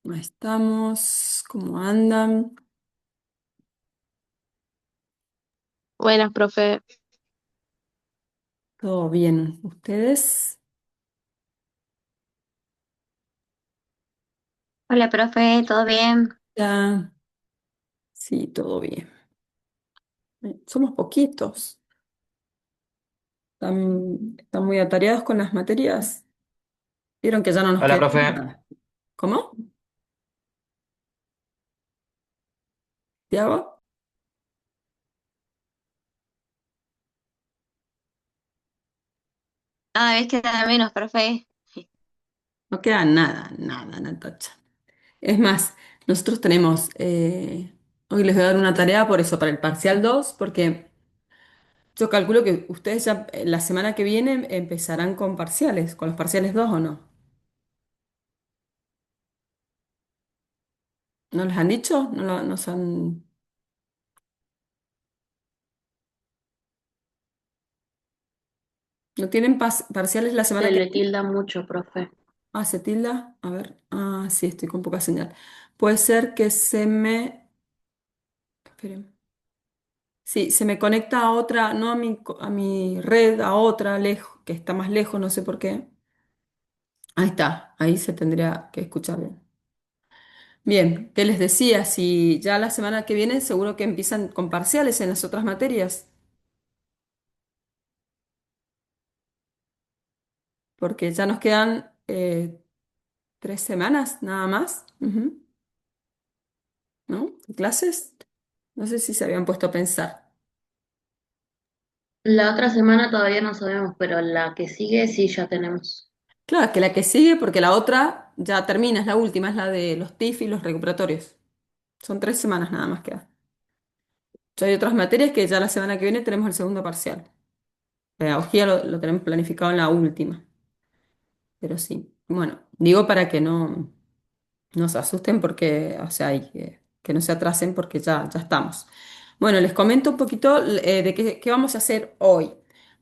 Ahí estamos, ¿cómo andan? Buenas, profe. ¿Todo bien? ¿Ustedes? Hola, profe, ¿todo bien? Ya, sí, todo bien. Somos poquitos. ¿Están muy atareados con las materias? ¿Vieron que ya no nos Hola, queda profe. nada? ¿Cómo? ¿Tiago? Cada vez queda menos, profe. No queda nada, nada, Natacha. Es más, nosotros tenemos, hoy les voy a dar una tarea por eso, para el parcial 2, porque yo calculo que ustedes ya la semana que viene empezarán con parciales, con los parciales 2 ¿o no? ¿No les han dicho? ¿No se han... ¿No tienen parciales la semana Se que le viene? tilda mucho, profe. Ah, ¿se tilda? A ver. Ah, sí, estoy con poca señal. Puede ser que se me... Esperen. Sí, se me conecta a otra, no a a mi red, a otra, lejos, que está más lejos, no sé por qué. Ahí está, ahí se tendría que escuchar bien. Bien, ¿qué les decía? Si ya la semana que viene seguro que empiezan con parciales en las otras materias, porque ya nos quedan 3 semanas nada más. Ujú. ¿No? ¿Clases? No sé si se habían puesto a pensar. La otra semana todavía no sabemos, pero la que sigue sí ya tenemos. Claro, que la que sigue, porque la otra ya termina, es la última, es la de los TIF y los recuperatorios. Son 3 semanas nada más queda. Ya hay otras materias que ya la semana que viene tenemos el segundo parcial. Pedagogía lo tenemos planificado en la última, pero sí. Bueno, digo para que no se asusten porque, o sea, que no se atrasen porque ya estamos. Bueno, les comento un poquito de qué vamos a hacer hoy.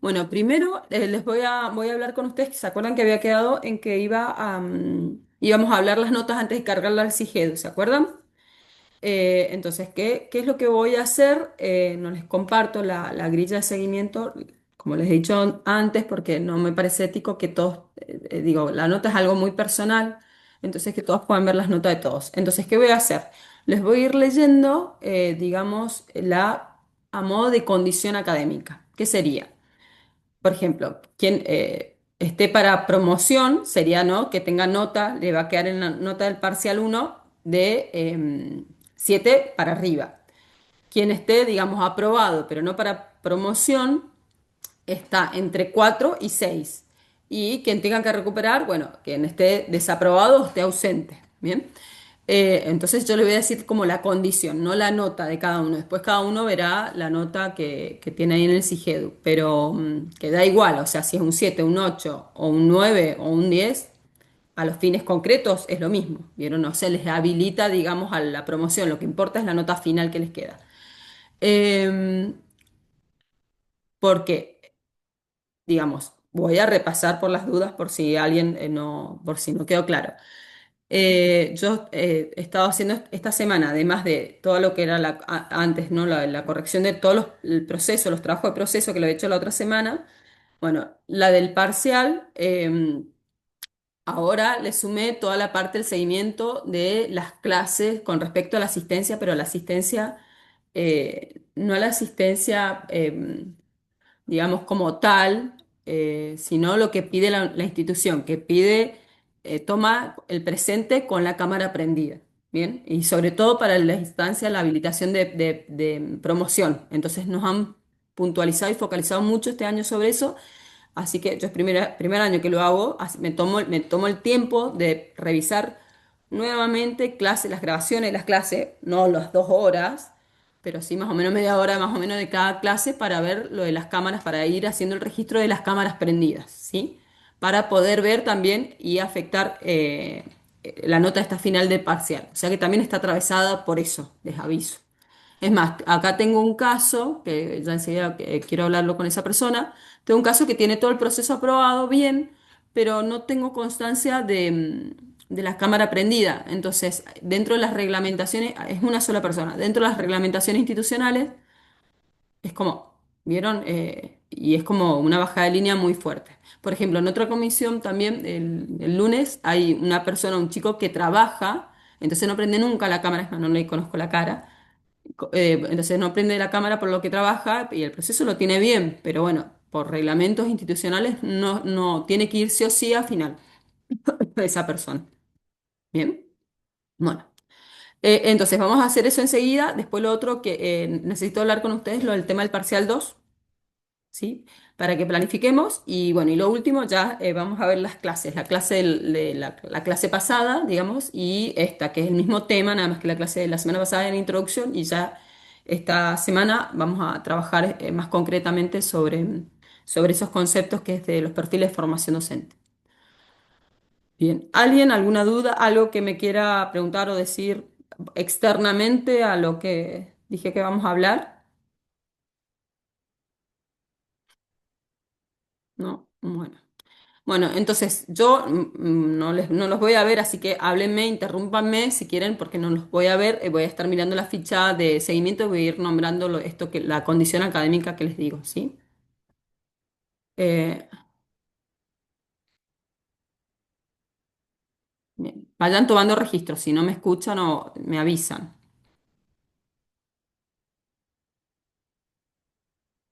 Bueno, primero les voy a hablar con ustedes, que se acuerdan que había quedado en que íbamos a hablar las notas antes de cargarla al CIGEDU, ¿se acuerdan? Entonces, ¿qué es lo que voy a hacer? No les comparto la grilla de seguimiento, como les he dicho antes, porque no me parece ético que todos, digo, la nota es algo muy personal, entonces que todos puedan ver las notas de todos. Entonces, ¿qué voy a hacer? Les voy a ir leyendo, digamos, a modo de condición académica. ¿Qué sería? Por ejemplo, quien esté para promoción sería, ¿no? Que tenga nota, le va a quedar en la nota del parcial 1 de 7 para arriba. Quien esté, digamos, aprobado, pero no para promoción, está entre 4 y 6. Y quien tenga que recuperar, bueno, quien esté desaprobado o esté ausente. Bien. Entonces yo le voy a decir como la condición, no la nota de cada uno. Después cada uno verá la nota que tiene ahí en el SIGEDU, pero que da igual, o sea, si es un 7, un 8 o un 9 o un 10, a los fines concretos es lo mismo. ¿Vieron? No se les habilita, digamos, a la promoción, lo que importa es la nota final que les queda. Eh, Porque digamos, voy a repasar por las dudas por si alguien por si no quedó claro. Yo he estado haciendo esta semana, además de todo lo que era antes, ¿no? La corrección de el proceso, los trabajos de proceso que lo he hecho la otra semana. Bueno, la del parcial, ahora le sumé toda la parte del seguimiento de las clases con respecto a la asistencia, pero a la asistencia, no a la asistencia digamos, como tal, sino lo que pide la institución, que pide, toma el presente con la cámara prendida, ¿bien? Y sobre todo para la instancia, la habilitación de promoción. Entonces nos han puntualizado y focalizado mucho este año sobre eso. Así que yo es primer año que lo hago, me tomo el tiempo de revisar nuevamente las grabaciones de las clases, no las 2 horas, pero sí más o menos media hora más o menos de cada clase para ver lo de las cámaras, para ir haciendo el registro de las cámaras prendidas, ¿sí? Para poder ver también y afectar la nota esta final del parcial. O sea que también está atravesada por eso, les aviso. Es más, acá tengo un caso, que ya enseguida quiero hablarlo con esa persona, tengo un caso que tiene todo el proceso aprobado bien, pero no tengo constancia de la cámara prendida. Entonces, dentro de las reglamentaciones, es una sola persona. Dentro de las reglamentaciones institucionales, es como, ¿vieron? Y es como una bajada de línea muy fuerte. Por ejemplo, en otra comisión también, el lunes, hay una persona, un chico que trabaja, entonces no prende nunca la cámara, es más, no le conozco la cara. Entonces no prende la cámara por lo que trabaja y el proceso lo tiene bien, pero bueno, por reglamentos institucionales no tiene que ir sí o sí a final esa persona. Bien, bueno. Entonces vamos a hacer eso enseguida. Después lo otro que necesito hablar con ustedes, lo del tema del parcial 2, ¿sí? Para que planifiquemos. Y bueno, y lo último, ya vamos a ver las clases. La clase la clase pasada, digamos, y esta, que es el mismo tema, nada más que la clase de la semana pasada en introducción. Y ya esta semana vamos a trabajar más concretamente sobre esos conceptos que es de los perfiles de formación docente. Bien, ¿alguien, alguna duda, algo que me quiera preguntar o decir externamente a lo que dije que vamos a hablar? ¿No? Bueno. Bueno, entonces yo no los voy a ver, así que háblenme, interrúmpanme si quieren, porque no los voy a ver. Voy a estar mirando la ficha de seguimiento y voy a ir nombrando esto que la condición académica que les digo, ¿sí? Eh, Bien. Vayan tomando registro, si no me escuchan o me avisan.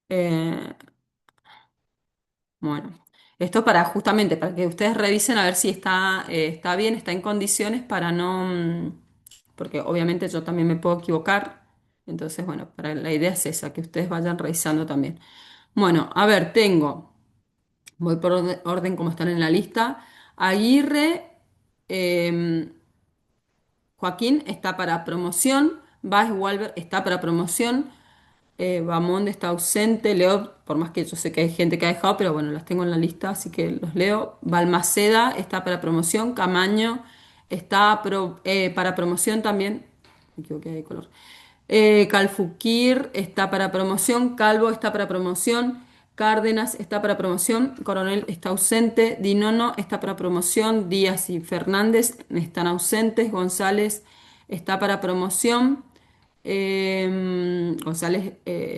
Eh, Bueno, esto para justamente para que ustedes revisen a ver si está bien, está en condiciones para no, porque obviamente yo también me puedo equivocar. Entonces, bueno, la idea es esa, que ustedes vayan revisando también. Bueno, a ver, voy por orden como están en la lista. Aguirre, em, Joaquín está para promoción, Bas Walber está para promoción. Bamonde está ausente, leo, por más que yo sé que hay gente que ha dejado, pero bueno, las tengo en la lista, así que los leo. Balmaceda está para promoción, Camaño está para promoción también, me equivoqué de color. Calfuquir está para promoción, Calvo está para promoción, Cárdenas está para promoción, Coronel está ausente, Dinono está para promoción, Díaz y Fernández están ausentes, González está para promoción. González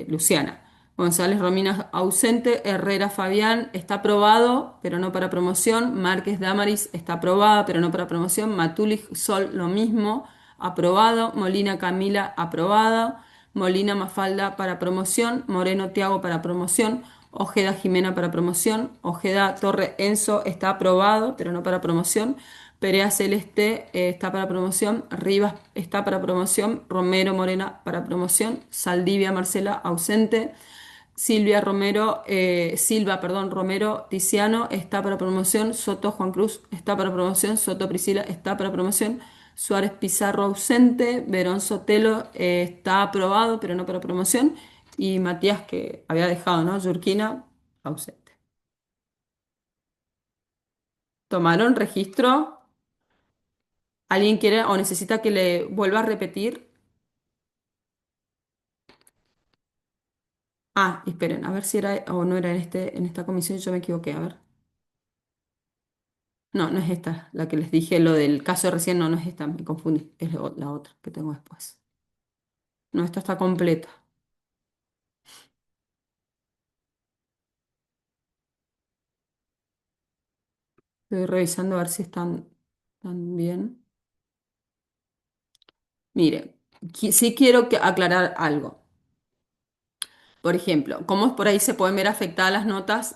Luciana. González Romina ausente. Herrera Fabián está aprobado, pero no para promoción. Márquez Damaris está aprobada, pero no para promoción. Matulich Sol lo mismo, aprobado. Molina Camila aprobada. Molina Mafalda para promoción. Moreno Tiago para promoción. Ojeda Jimena para promoción. Ojeda Torre Enzo está aprobado, pero no para promoción. Perea Celeste está para promoción, Rivas está para promoción, Romero Morena para promoción, Saldivia Marcela ausente, Silva, perdón, Romero Tiziano está para promoción, Soto Juan Cruz está para promoción, Soto Priscila está para promoción, Suárez Pizarro ausente, Verón Sotelo está aprobado pero no para promoción y Matías que había dejado, ¿no? Yurquina ausente. ¿Tomaron registro? ¿Alguien quiere o necesita que le vuelva a repetir? Ah, esperen, a ver si era o no era en esta comisión, yo me equivoqué, a ver. No, no es esta, la que les dije, lo del caso de recién, no, no es esta, me confundí, es la otra que tengo después. No, esta está completa. Estoy revisando a ver si están bien. Mire, sí quiero aclarar algo. Por ejemplo, cómo por ahí se pueden ver afectadas las notas.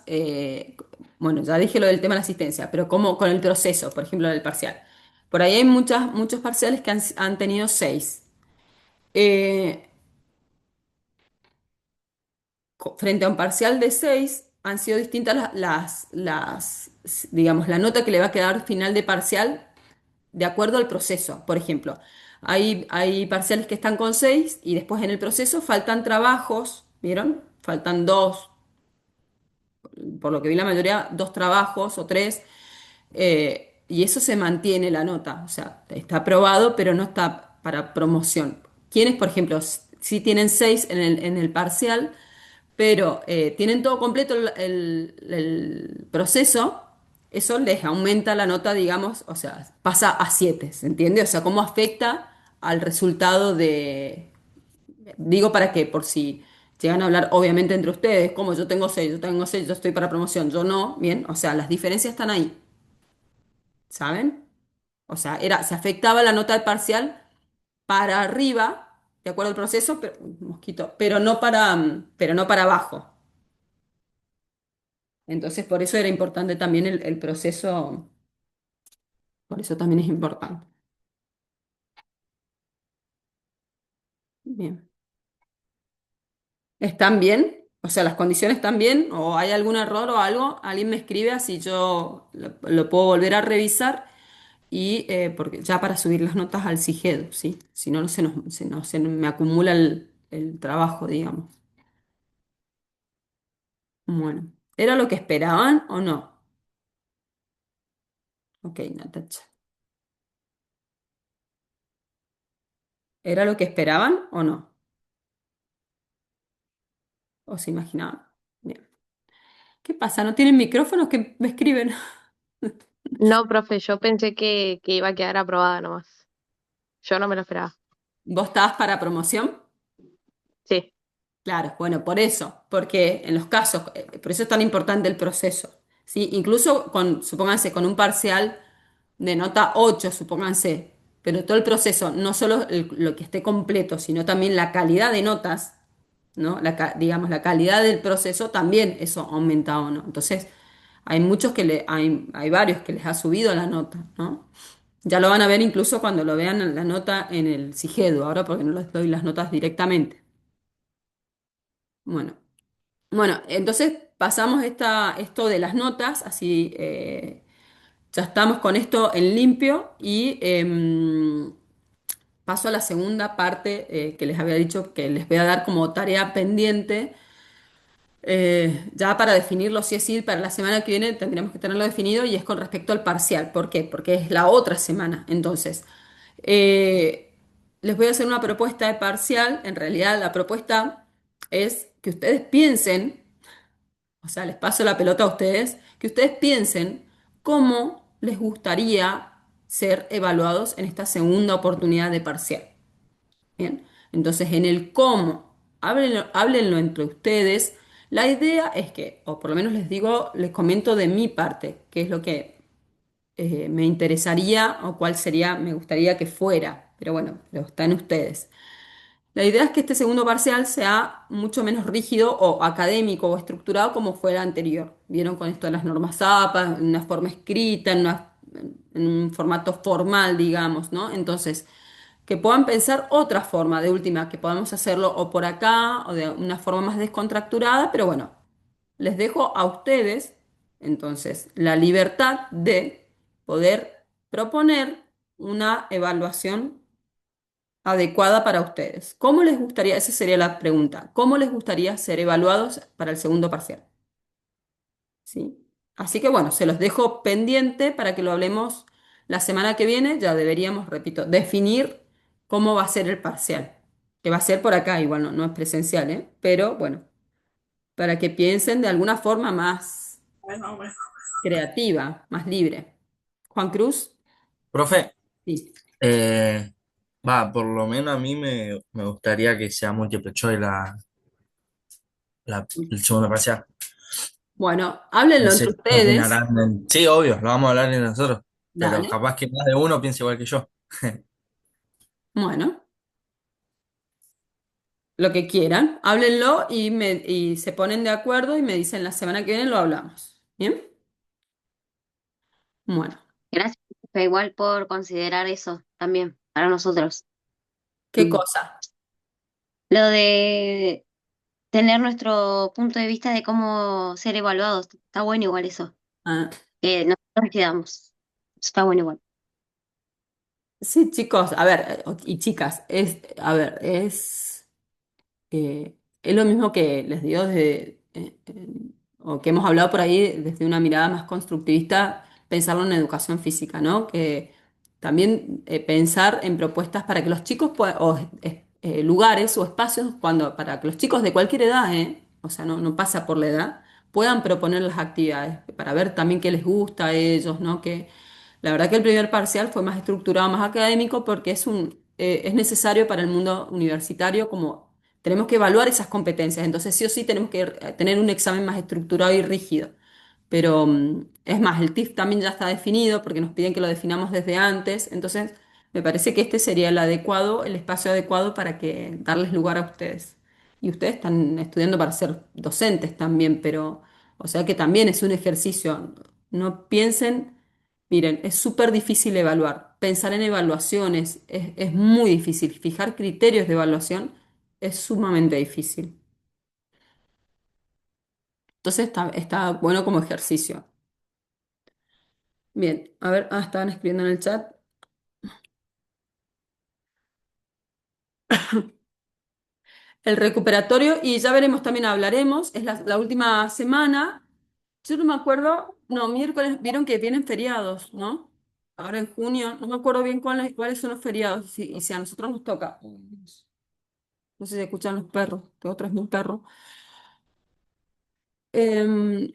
Bueno, ya dije lo del tema de la asistencia, pero cómo con el proceso, por ejemplo, del parcial. Por ahí hay muchos parciales que han tenido 6. Eh, Frente a un parcial de 6 han sido distintas digamos, la nota que le va a quedar final de parcial de acuerdo al proceso. Por ejemplo, hay parciales que están con 6 y después en el proceso faltan trabajos, ¿vieron? Faltan dos, por lo que vi la mayoría, dos trabajos o tres, y eso se mantiene la nota, o sea, está aprobado, pero no está para promoción. Quienes, por ejemplo, si tienen 6 en el parcial, pero tienen todo completo el proceso, eso les aumenta la nota, digamos, o sea, pasa a 7, ¿se entiende? O sea, cómo afecta al resultado de, digo para que por si llegan a hablar obviamente entre ustedes, como yo tengo 6, yo estoy para promoción, yo no, bien, o sea, las diferencias están ahí, ¿saben? O sea, se afectaba la nota del parcial para arriba, de acuerdo al proceso, pero, mosquito, pero no para abajo. Entonces, por eso era importante también el proceso, por eso también es importante. Bien. ¿Están bien? O sea, ¿las condiciones están bien? ¿O hay algún error o algo? Alguien me escribe así yo lo puedo volver a revisar y porque ya para subir las notas al CIGED, ¿sí? Si no, no se me acumula el trabajo, digamos. Bueno, ¿era lo que esperaban o no? Ok, Natacha. ¿Era lo que esperaban o no? ¿O se imaginaban? Bien. ¿Qué pasa? ¿No tienen micrófonos que me escriben? No, profe, yo pensé que iba a quedar aprobada nomás. Yo no me lo esperaba. ¿Vos estabas para promoción? Sí. Claro, bueno, por eso, porque en los casos, por eso es tan importante el proceso, ¿sí? Incluso con, supónganse, con un parcial de nota 8, supónganse, pero todo el proceso, no solo lo que esté completo, sino también la calidad de notas, ¿no? Digamos, la calidad del proceso, también eso ha aumentado, ¿no? Entonces, hay muchos hay varios que les ha subido la nota, ¿no? Ya lo van a ver incluso cuando lo vean en la nota en el SIGEDU, ahora porque no les doy las notas directamente. Bueno. Bueno, entonces pasamos esto de las notas, así ya estamos con esto en limpio y paso a la segunda parte que les había dicho que les voy a dar como tarea pendiente. Ya para definirlo sí es sí, para la semana que viene tendríamos que tenerlo definido y es con respecto al parcial. ¿Por qué? Porque es la otra semana. Entonces, les voy a hacer una propuesta de parcial. En realidad, la propuesta es que ustedes piensen, o sea, les paso la pelota a ustedes, que ustedes piensen cómo les gustaría ser evaluados en esta segunda oportunidad de parcial. Bien, entonces en el cómo, háblenlo entre ustedes. La idea es que, o por lo menos les digo, les comento de mi parte, qué es lo que me interesaría o cuál sería, me gustaría que fuera, pero bueno, pero está en ustedes. La idea es que este segundo parcial sea mucho menos rígido o académico o estructurado como fue el anterior. Vieron con esto de las normas APA, en una forma escrita, en un formato formal, digamos, ¿no? Entonces, que puedan pensar otra forma, de última, que podamos hacerlo o por acá o de una forma más descontracturada, pero bueno, les dejo a ustedes, entonces, la libertad de poder proponer una evaluación adecuada para ustedes. ¿Cómo les gustaría, esa sería la pregunta, cómo les gustaría ser evaluados para el segundo parcial? ¿Sí? Así que bueno, se los dejo pendiente para que lo hablemos la semana que viene. Ya deberíamos, repito, definir cómo va a ser el parcial, que va a ser por acá, igual no es presencial, ¿eh? Pero bueno, para que piensen de alguna forma más creativa, más libre. Juan Cruz, Profe, sí. eh, por lo menos a mí me gustaría que sea múltiple choice el segundo parcial. Bueno, No háblenlo sé entre qué ustedes. opinarán. Sí, obvio, lo vamos a hablar entre nosotros, pero Dale. capaz que más de uno piense igual que yo. Bueno. Lo que quieran, háblenlo y se ponen de acuerdo y me dicen la semana que viene lo hablamos. ¿Bien? Bueno, Gracias, profe, igual por considerar eso también para nosotros. ¿qué Mm. cosa? Lo de tener nuestro punto de vista de cómo ser evaluados, está bueno igual eso. Ah, Nosotros quedamos. Está bueno igual. sí, chicos, a ver, y chicas, a ver, es lo mismo que les digo o que hemos hablado por ahí desde una mirada más constructivista, pensarlo en educación física, ¿no? Que también pensar en propuestas para que los chicos lugares o espacios para que los chicos de cualquier edad, ¿eh? O sea, no pasa por la edad, puedan proponer las actividades, para ver también qué les gusta a ellos, ¿no? Que la verdad que el primer parcial fue más estructurado, más académico, porque es necesario para el mundo universitario, como tenemos que evaluar esas competencias, entonces sí o sí tenemos que tener un examen más estructurado y rígido. Pero es más, el TIF también ya está definido porque nos piden que lo definamos desde antes. Entonces, me parece que este sería el adecuado, el espacio adecuado para que darles lugar a ustedes. Y ustedes están estudiando para ser docentes también, pero, o sea que también es un ejercicio. No piensen, miren, es súper difícil evaluar. Pensar en evaluaciones es muy difícil. Fijar criterios de evaluación es sumamente difícil. Entonces está bueno como ejercicio. Bien, a ver, estaban escribiendo en el chat. El recuperatorio, y ya veremos, también hablaremos, es la última semana. Yo no me acuerdo, no, miércoles, vieron que vienen feriados, ¿no? Ahora en junio, no me acuerdo bien cuáles son los feriados, y si a nosotros nos toca. No sé si escuchan los perros, tengo 3.000 perros. Em,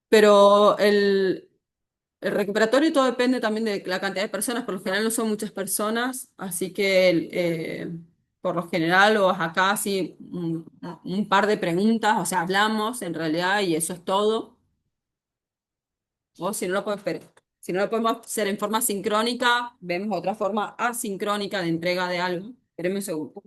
pero el recuperatorio todo depende también de la cantidad de personas, por lo general no son muchas personas, así que por lo general o acá sí un par de preguntas, o sea, hablamos en realidad y eso es todo. O si no lo podemos, si no lo podemos hacer en forma sincrónica, vemos otra forma asincrónica de entrega de algo. Espérenme un segundo.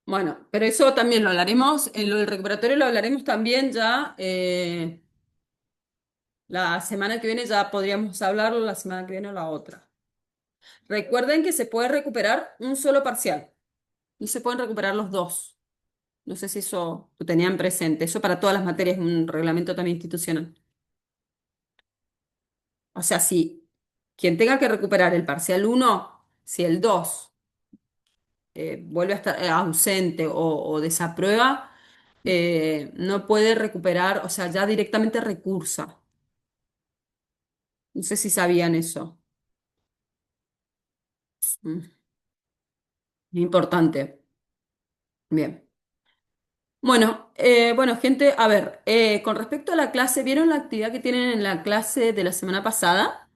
Bueno, pero eso también lo hablaremos, en lo del recuperatorio lo hablaremos también ya. La semana que viene ya podríamos hablarlo, la semana que viene o la otra. Recuerden que se puede recuperar un solo parcial, no se pueden recuperar los dos. No sé si eso lo tenían presente. Eso para todas las materias, un reglamento también institucional. O sea, si quien tenga que recuperar el parcial uno, si el 2 vuelve a estar ausente o desaprueba, no puede recuperar, o sea, ya directamente recursa. No sé si sabían eso. Mm, importante. Bien. Bueno, gente, a ver, con respecto a la clase, ¿vieron la actividad que tienen en la clase de la semana pasada?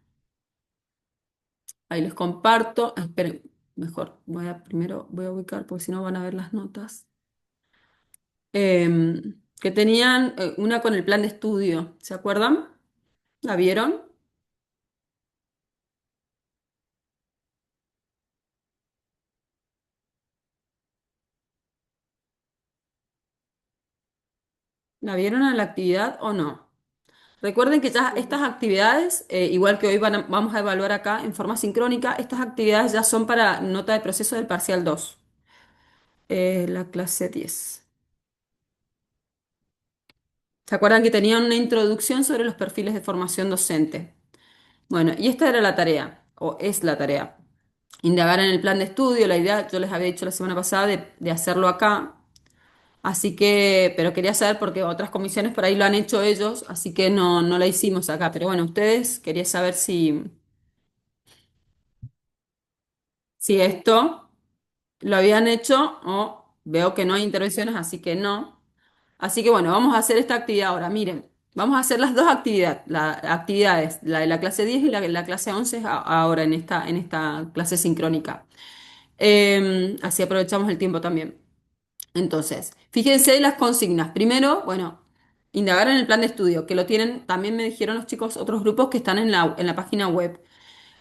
Ahí les comparto. Esperen, mejor, primero voy a ubicar porque si no van a ver las notas. Que tenían una con el plan de estudio, ¿se acuerdan? ¿La vieron? ¿La vieron a la actividad o no? Recuerden que ya estas actividades, igual que hoy vamos a evaluar acá en forma sincrónica, estas actividades ya son para nota de proceso del parcial 2, la clase 10. ¿Se acuerdan que tenían una introducción sobre los perfiles de formación docente? Bueno, y esta era la tarea, o es la tarea. Indagar en el plan de estudio, la idea, yo les había dicho la semana pasada de hacerlo acá, así que, pero quería saber porque otras comisiones por ahí lo han hecho ellos, así que no la hicimos acá. Pero bueno, ustedes quería saber si esto lo habían hecho o veo que no hay intervenciones, así que no. Así que bueno, vamos a hacer esta actividad ahora. Miren, vamos a hacer las dos actividades, la de la clase 10 y la de la clase 11 ahora en esta clase sincrónica. Así aprovechamos el tiempo también. Entonces, fíjense las consignas. Primero, bueno, indagar en el plan de estudio, que lo tienen, también me dijeron los chicos, otros grupos que están en la página web.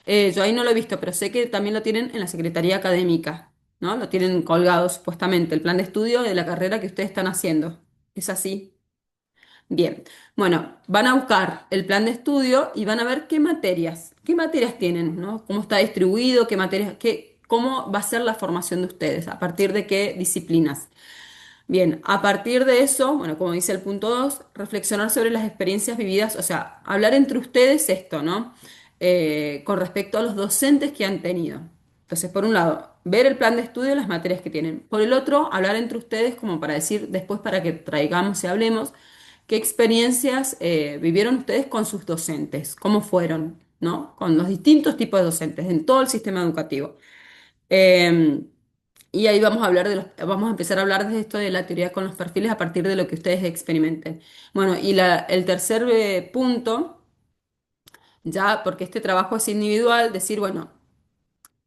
Yo ahí no lo he visto, pero sé que también lo tienen en la Secretaría Académica, ¿no? Lo tienen colgado supuestamente, el plan de estudio de la carrera que ustedes están haciendo. ¿Es así? Bien. Bueno, van a buscar el plan de estudio y van a ver qué materias tienen, ¿no? Cómo está distribuido, qué materias, cómo va a ser la formación de ustedes, a partir de qué disciplinas. Bien, a partir de eso, bueno, como dice el punto 2, reflexionar sobre las experiencias vividas, o sea, hablar entre ustedes esto, ¿no? Con respecto a los docentes que han tenido. Entonces, por un lado, ver el plan de estudio y las materias que tienen. Por el otro, hablar entre ustedes como para decir después para que traigamos y hablemos qué experiencias vivieron ustedes con sus docentes, cómo fueron, ¿no? Con los distintos tipos de docentes en todo el sistema educativo. Eh, y ahí vamos a hablar vamos a empezar a hablar de esto de la teoría con los perfiles a partir de lo que ustedes experimenten. Bueno, y el tercer punto, ya porque este trabajo es individual, decir, bueno,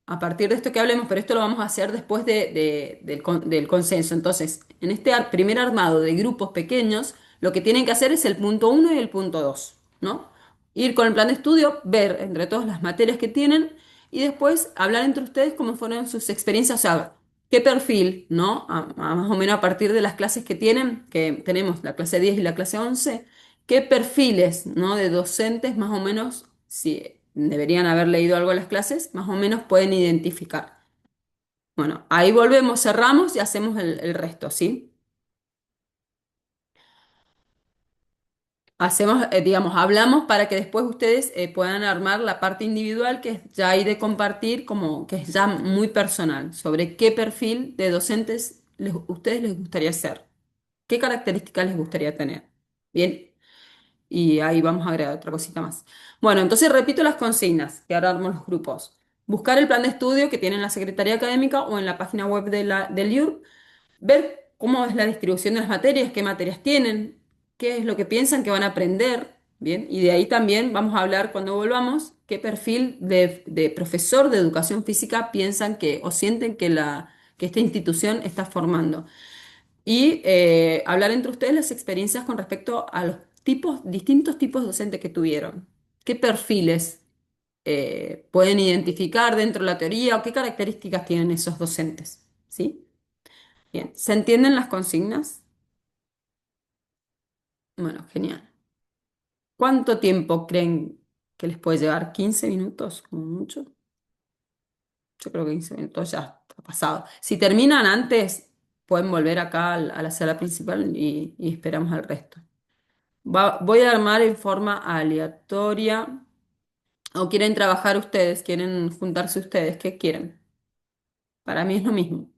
a partir de esto que hablemos, pero esto lo vamos a hacer después del consenso. Entonces, en este primer armado de grupos pequeños, lo que tienen que hacer es el punto uno y el punto 2, ¿no? Ir con el plan de estudio, ver entre todas las materias que tienen y después hablar entre ustedes cómo fueron sus experiencias, o sea, qué perfil, ¿no? Más o menos a partir de las clases que tienen, que tenemos la clase 10 y la clase 11, qué perfiles, ¿no? De docentes más o menos, si deberían haber leído algo de las clases, más o menos pueden identificar. Bueno, ahí volvemos, cerramos y hacemos el resto, ¿sí? Hacemos, digamos, hablamos para que después ustedes puedan armar la parte individual que es ya hay de compartir, como que es ya muy personal, sobre qué perfil de docentes ustedes les gustaría ser, qué características les gustaría tener. Bien, y ahí vamos a agregar otra cosita más. Bueno, entonces repito las consignas, que ahora armamos los grupos. Buscar el plan de estudio que tiene en la Secretaría Académica o en la página web del IUR, ver cómo es la distribución de las materias, qué materias tienen, qué es lo que piensan que van a aprender, ¿bien? Y de ahí también vamos a hablar cuando volvamos qué perfil de profesor de educación física piensan que o sienten que esta institución está formando. Y hablar entre ustedes las experiencias con respecto a los distintos tipos de docentes que tuvieron. ¿Qué perfiles pueden identificar dentro de la teoría o qué características tienen esos docentes? ¿Sí? Bien, ¿se entienden las consignas? Bueno, genial. ¿Cuánto tiempo creen que les puede llevar? ¿15 minutos como mucho? Yo creo que 15 minutos ya está pasado. Si terminan antes, pueden volver acá a la sala principal y esperamos al resto. Voy a armar en forma aleatoria. ¿O quieren trabajar ustedes? ¿Quieren juntarse ustedes? ¿Qué quieren? Para mí es lo mismo.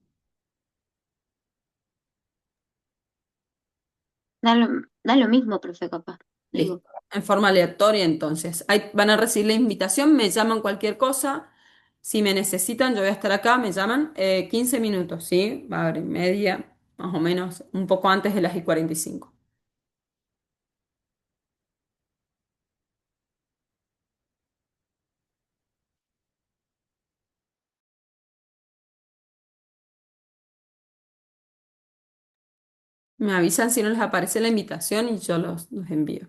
Da lo mismo, profe, capaz. Listo. Digo, En forma aleatoria, entonces. Ahí van a recibir la invitación, me llaman cualquier cosa. Si me necesitan, yo voy a estar acá, me llaman 15 minutos, ¿sí? Va a haber media, más o menos, un poco antes de las y 45. Me avisan si no les aparece la invitación y yo los envío.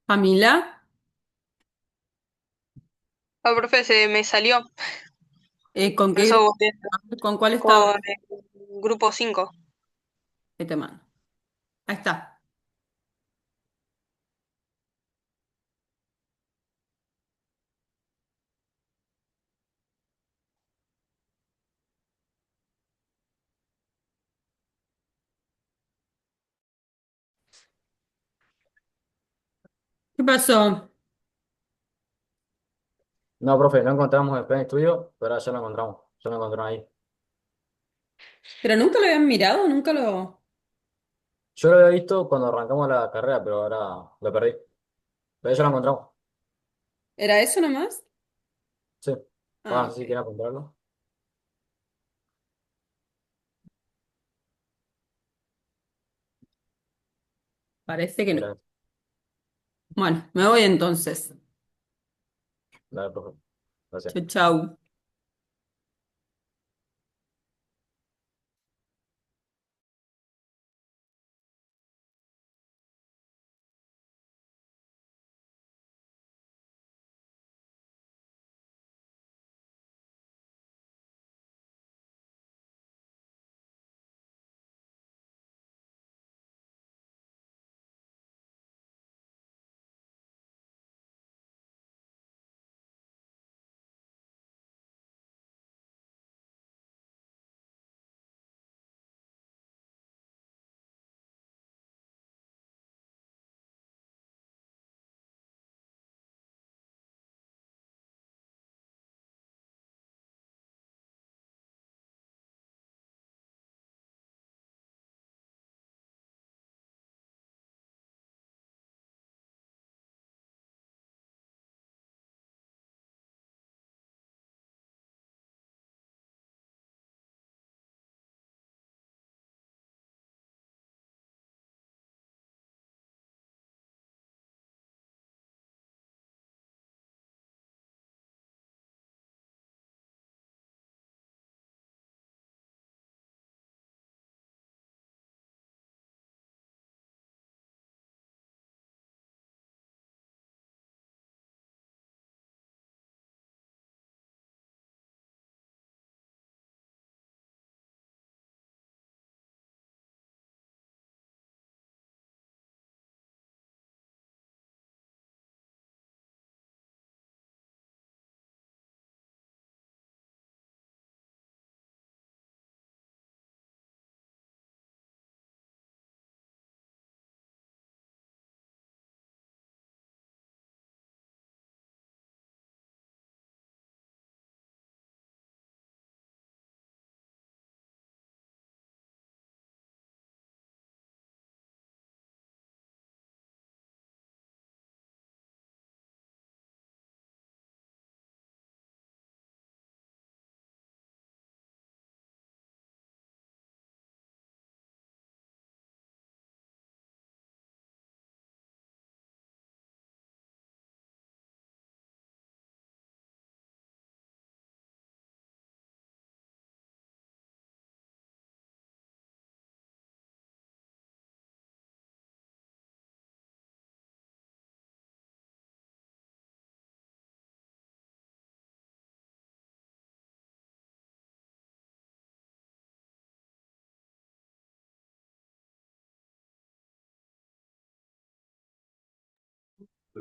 Camila, Ah, profe, se me salió. ¿con Por qué eso grupo? volví ¿Con cuál estabas? con el grupo 5. ¿Qué te mando? Ahí está. ¿Qué pasó? No, profe, no encontramos el plan de estudio, pero ahora ya lo encontramos. Ya lo encontraron ahí. Pero nunca lo habían mirado, nunca lo... Yo lo había visto cuando arrancamos la carrera, pero ahora lo perdí. Pero ya lo encontramos. ¿Era eso nomás? Sí. Ah, Ah, sí, ok. quieren comprarlo. Parece que no. Era, Bueno, me voy entonces. dale, profe. Chau, Gracias. chau.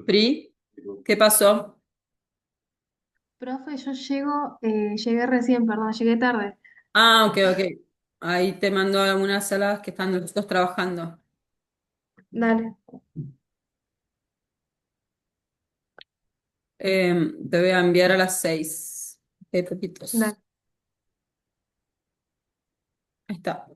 Pri, ¿qué pasó? Profe, yo llegué recién, perdón, llegué tarde. Ah, ok, ok. Ahí te mando algunas salas que están los dos trabajando. Dale, Te voy a enviar a las 6. Hay poquitos. dale. Ahí está.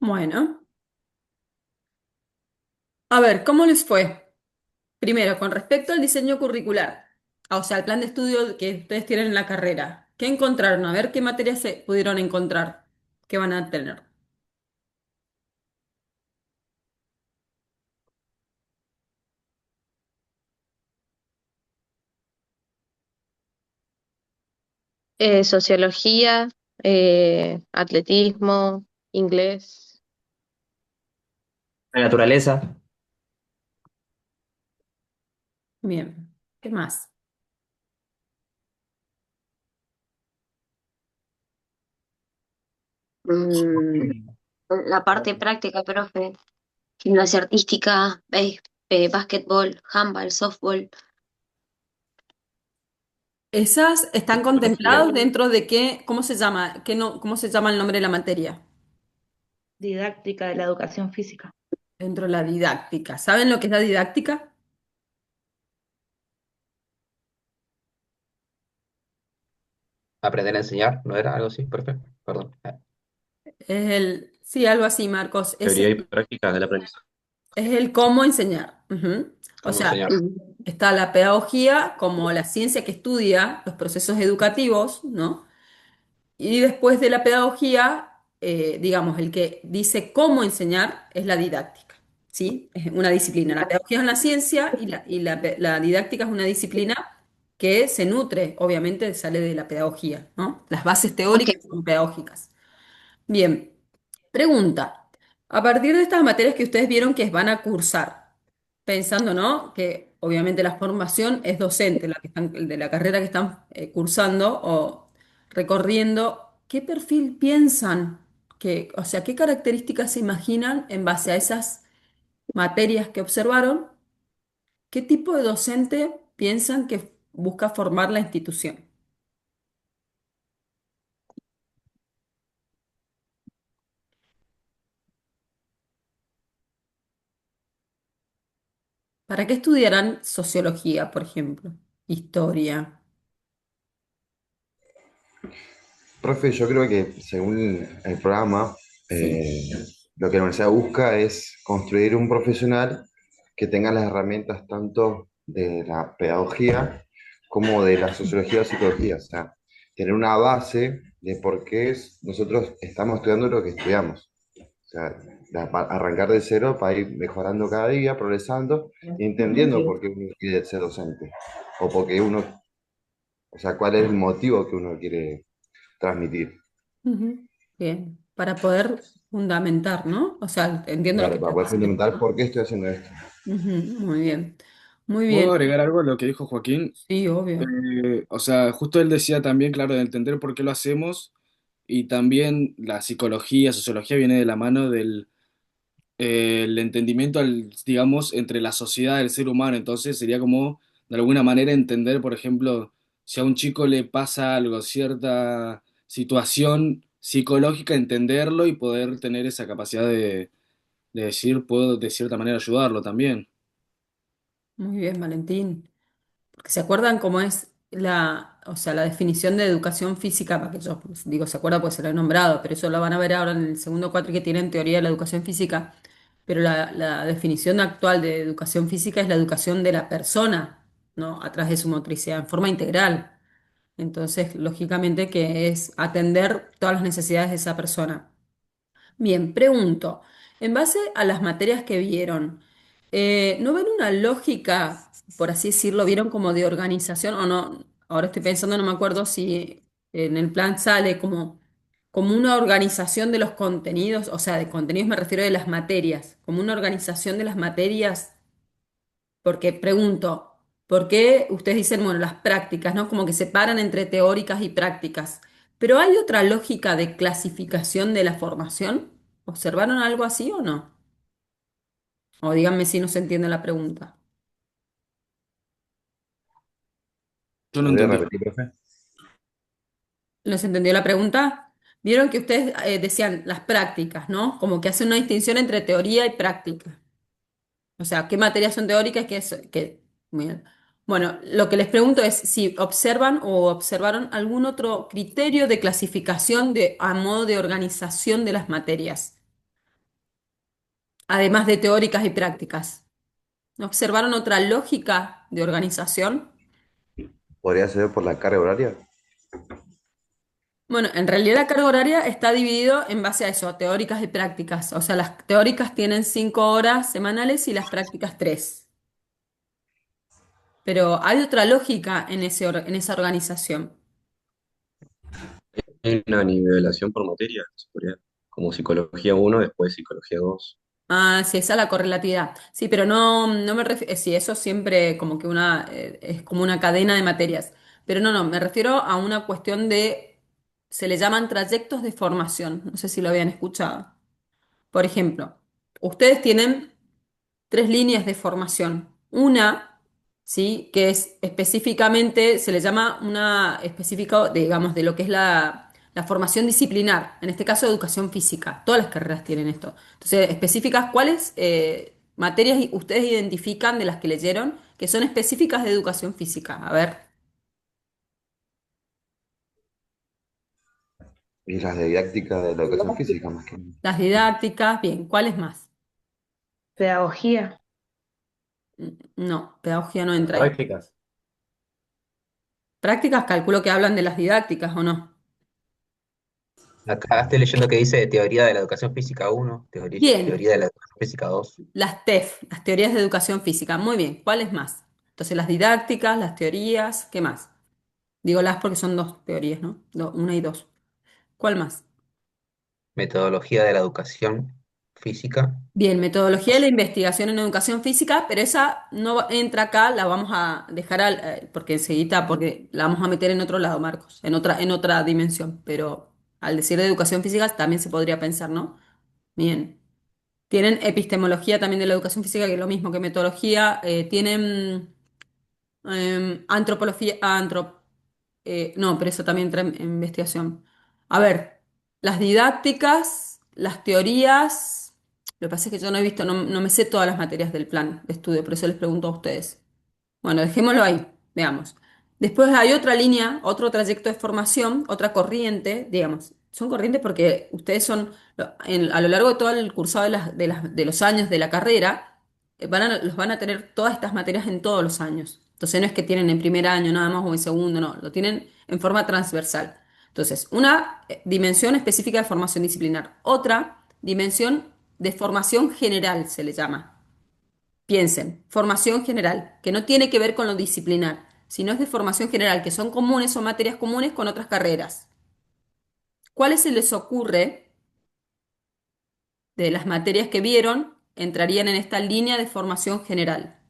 Bueno, a ver, ¿cómo les fue? Primero, con respecto al diseño curricular, o sea, el plan de estudio que ustedes tienen en la carrera, ¿qué encontraron? A ver qué materias se pudieron encontrar que van a tener. Sociología, atletismo, inglés. La naturaleza. Bien, ¿qué más? Mm, la parte práctica, profe. Gimnasia artística, básquetbol, handball, softball. ¿Esas están Psicología. contempladas dentro de qué, cómo se llama, qué no, cómo se llama el nombre de la materia? Didáctica de la educación física. Dentro de la didáctica. ¿Saben lo que es la didáctica? Aprender a enseñar, ¿no era algo así? Perfecto. Perdón. Sí, algo así, Marcos. Teoría y práctica del aprendizaje. Es el cómo enseñar. Ujú. O Cómo sea, enseñar. Mm. está la pedagogía como la ciencia que estudia los procesos educativos, ¿no? Y después de la pedagogía, digamos, el que dice cómo enseñar es la didáctica, ¿sí? Es una disciplina. La pedagogía es una ciencia la didáctica es una disciplina que se nutre, obviamente, sale de la pedagogía, ¿no? Las bases Ok, teóricas son pedagógicas. Bien, pregunta. A partir de estas materias que ustedes vieron que van a cursar, pensando, ¿no? Que obviamente la formación es docente, la que están, de la carrera que están cursando o recorriendo, ¿qué perfil piensan que, o sea, qué características se imaginan en base a esas materias que observaron? ¿Qué tipo de docente piensan que busca formar la institución? ¿Para qué estudiarán sociología, por ejemplo? Historia. Profe, yo creo que según el programa, Sí. eh, lo que la universidad busca es construir un profesional que tenga las herramientas tanto de la pedagogía como de la sociología o psicología. O sea, tener una base de por qué nosotros estamos estudiando lo que estudiamos. O sea, arrancar de cero para ir mejorando cada día, progresando y entendiendo por qué uno quiere ser docente. O porque uno, o sea, cuál es el motivo que uno quiere transmitir. Ujú. Bien, para poder fundamentar, ¿no? O sea, entiendo lo que Claro, para estás poder diciendo, fundamentar ¿no? por qué estoy haciendo esto. Ujú, muy bien, muy ¿Puedo bien. agregar algo a lo que dijo Joaquín? Sí, obvio. O sea, justo él decía también, claro, de entender por qué lo hacemos y también la psicología, sociología viene de la mano del el entendimiento, digamos, entre la sociedad del ser humano. Entonces sería como, de alguna manera, entender, por ejemplo, si a un chico le pasa algo, cierta situación psicológica, entenderlo y poder tener esa capacidad de decir, puedo de cierta manera ayudarlo también. Muy bien, Valentín. Porque se acuerdan cómo es la, o sea, la definición de educación física, para que yo pues, digo, se acuerda, pues se lo he nombrado, pero eso lo van a ver ahora en el segundo cuatro que tienen teoría de la educación física. Pero la definición actual de educación física es la educación de la persona, ¿no? A través de su motricidad, en forma integral. Entonces, lógicamente que es atender todas las necesidades de esa persona. Bien, pregunto, en base a las materias que vieron, ¿no ven una lógica, por así decirlo, vieron como de organización o no? Ahora estoy pensando, no me acuerdo si en el plan sale como una organización de los contenidos, o sea, de contenidos me refiero de las materias, como una organización de las materias porque pregunto, ¿por qué ustedes dicen, bueno, las prácticas, ¿no? Como que separan entre teóricas y prácticas. Pero ¿hay otra lógica de clasificación de la formación? ¿Observaron algo así o no? O díganme si no se entiende la pregunta. Yo no ¿Podría entendí. repetir, profe? ¿No se entendió la pregunta? Vieron que ustedes decían las prácticas, ¿no? Como que hacen una distinción entre teoría y práctica. O sea, ¿qué materias son teóricas y muy bien. Bueno, lo que les pregunto es si observan o observaron algún otro criterio de clasificación a modo de organización de las materias. además de teóricas y prácticas. ¿No observaron otra lógica de organización? ¿Podría ser por la carga horaria? Bueno, en realidad la carga horaria está dividido en base a eso, a teóricas y prácticas. O sea, las teóricas tienen 5 horas semanales y las prácticas 3. Pero hay otra lógica en en esa organización. Hay una nivelación por materia, se podría- como psicología uno, después psicología 2. Ah, sí, esa es la correlatividad. Sí, pero no me refiero, sí, eso siempre como que es como una cadena de materias. Pero no, me refiero a una cuestión se le llaman trayectos de formación. No sé si lo habían escuchado. Por ejemplo, ustedes tienen 3 líneas de formación. Una, ¿sí? Que es específicamente, se le llama una específica, digamos, de lo que es la formación disciplinar, en este caso educación física. Todas las carreras tienen esto. Entonces, específicas, ¿cuáles materias ustedes identifican de las que leyeron que son específicas de educación física? A ver, Y las de didáctica de la educación física, más que nada. las didácticas, bien, ¿cuáles más? Pedagogía. No, pedagogía no entra ahí. Prácticas. Prácticas, calculo que hablan de las didácticas, ¿o no? Acá estoy leyendo que dice teoría de la educación física uno, Bien, teoría de la educación física 2. las TEF, las teorías de educación física. Muy bien, ¿cuáles más? Entonces, las didácticas, las teorías, ¿qué más? Digo las porque son 2 teorías, ¿no? Una y dos. ¿Cuál más? Metodología de la educación física. Bien, metodología de la investigación en educación física, pero esa no entra acá, la vamos a dejar porque enseguida, porque la vamos a meter en otro lado, Marcos, en otra dimensión. Pero al decir de educación física también se podría pensar, ¿no? Bien. Tienen epistemología también de la educación física, que es lo mismo que metodología. Tienen antropología, no, pero eso también entra en investigación. A ver, las didácticas, las teorías, lo que pasa es que yo no he visto, no me sé todas las materias del plan de estudio, por eso les pregunto a ustedes. Bueno, dejémoslo ahí, veamos. Después hay otra línea, otro trayecto de formación, otra corriente, digamos. Son corrientes porque ustedes a lo largo de todo el cursado de los años de la carrera, los van a tener todas estas materias en todos los años. Entonces no es que tienen en primer año nada más o en segundo, no, lo tienen en forma transversal. Entonces, una dimensión específica de formación disciplinar, otra dimensión de formación general se le llama. Piensen, formación general, que no tiene que ver con lo disciplinar, sino es de formación general, que son comunes o materias comunes con otras carreras. ¿Cuáles se les ocurre de las materias que vieron entrarían en esta línea de formación general?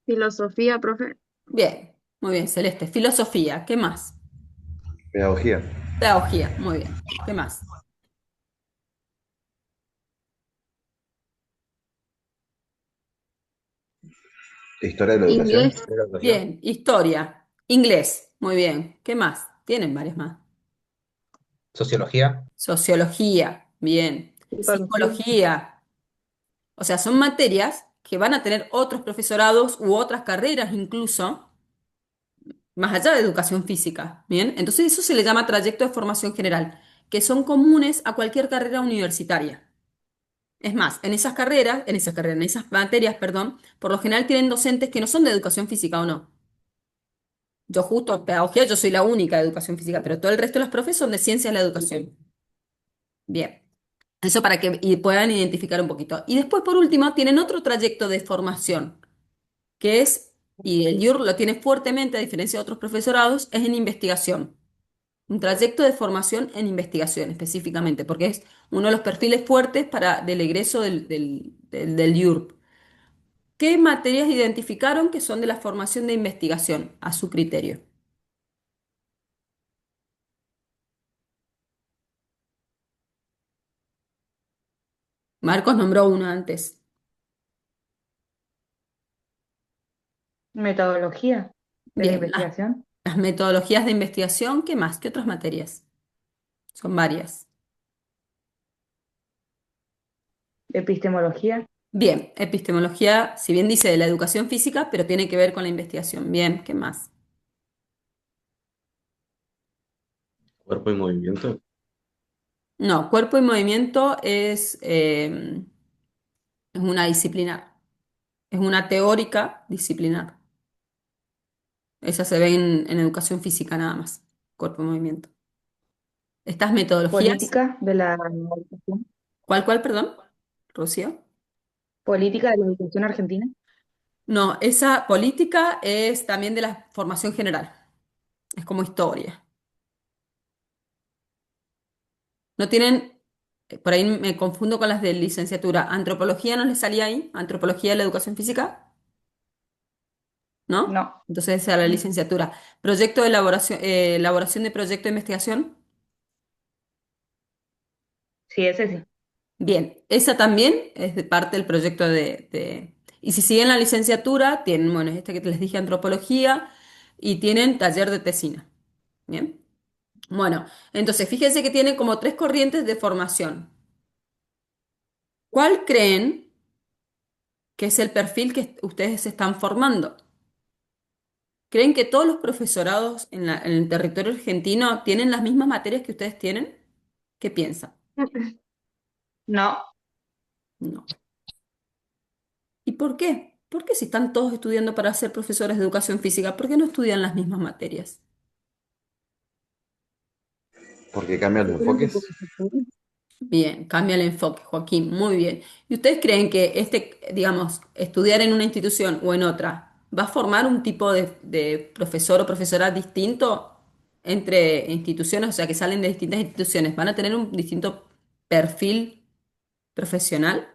Filosofía, profe. Bien, muy bien, Celeste. Filosofía, ¿qué más? Pedagogía. Pedagogía, muy bien. ¿Qué más? Historia de la educación. Inglés. Educación. Bien, historia. Inglés, muy bien. ¿Qué más? Tienen varias más. Sociología. Sociología, bien. Psicología. Psicología. O sea, son materias que van a tener otros profesorados u otras carreras incluso, más allá de educación física. Bien, entonces eso se le llama trayecto de formación general, que son comunes a cualquier carrera universitaria. Es más, en esas materias, perdón, por lo general tienen docentes que no son de educación física o no. Yo justo, pedagogía, yo soy la única de educación física, pero todo el resto de los profes son de ciencias de la educación. Bien. Eso para que puedan identificar un poquito. Y después, por último, tienen otro trayecto de formación, que es, y el IUR lo tiene fuertemente, a diferencia de otros profesorados, es en investigación. Un trayecto de formación en investigación específicamente, porque es uno de los perfiles fuertes del egreso del IURB. ¿Qué materias identificaron que son de la formación de investigación, a su criterio? Marcos nombró una antes. Metodología de la Bien, investigación. las metodologías de investigación, ¿qué más? ¿Qué otras materias? Son varias. Epistemología. Bien, epistemología, si bien dice de la educación física, pero tiene que ver con la investigación. Bien, ¿qué más? Cuerpo y movimiento. No, cuerpo y movimiento es una disciplinar, es una teórica disciplinar. Esa se ve en educación física nada más, cuerpo y movimiento. Estas metodologías, Política de la educación. ¿cuál, perdón? Rocío. Política de la educación argentina. No, esa política es también de la formación general, es como historia. No tienen, por ahí me confundo con las de licenciatura. ¿Antropología no les salía ahí? ¿Antropología de la educación física? ¿No? No. Entonces esa era la licenciatura. Proyecto de elaboración, elaboración de proyecto de investigación. Sí, ese sí. Bien, esa también es de parte del proyecto Y si siguen la licenciatura, tienen, bueno, este que les dije, antropología, y tienen taller de tesina. Bien. Bueno, entonces fíjense que tienen como tres corrientes de formación. ¿Cuál creen que es el perfil que ustedes se están formando? ¿Creen que todos los profesorados en el territorio argentino tienen las mismas materias que ustedes tienen? ¿Qué piensan? No. No. ¿Y por qué? ¿Por qué si están todos estudiando para ser profesores de educación física, por qué no estudian las mismas materias? Porque cambian los enfoques. Bien, cambia el enfoque, Joaquín, muy bien. ¿Y ustedes creen que digamos, estudiar en una institución o en otra va a formar un tipo de profesor o profesora distinto entre instituciones, o sea, que salen de distintas instituciones? ¿Van a tener un distinto perfil profesional?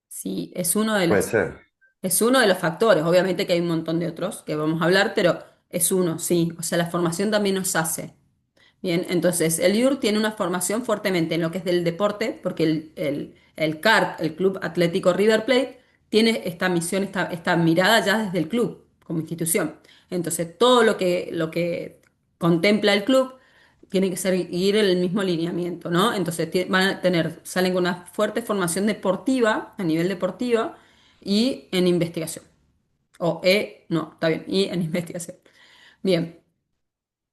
Sí, Puede ser. es uno de los factores. Obviamente que hay un montón de otros que vamos a hablar, pero es uno, sí. O sea, la formación también nos hace. Bien, entonces el IUR tiene una formación fuertemente en lo que es del deporte, porque el CARP, el Club Atlético River Plate, tiene esta misión, esta mirada ya desde el club como institución. Entonces todo lo que contempla el club tiene que seguir el mismo lineamiento, ¿no? Entonces van a salen con una fuerte formación deportiva, a nivel deportiva, y en investigación. No, está bien, y en investigación. Bien.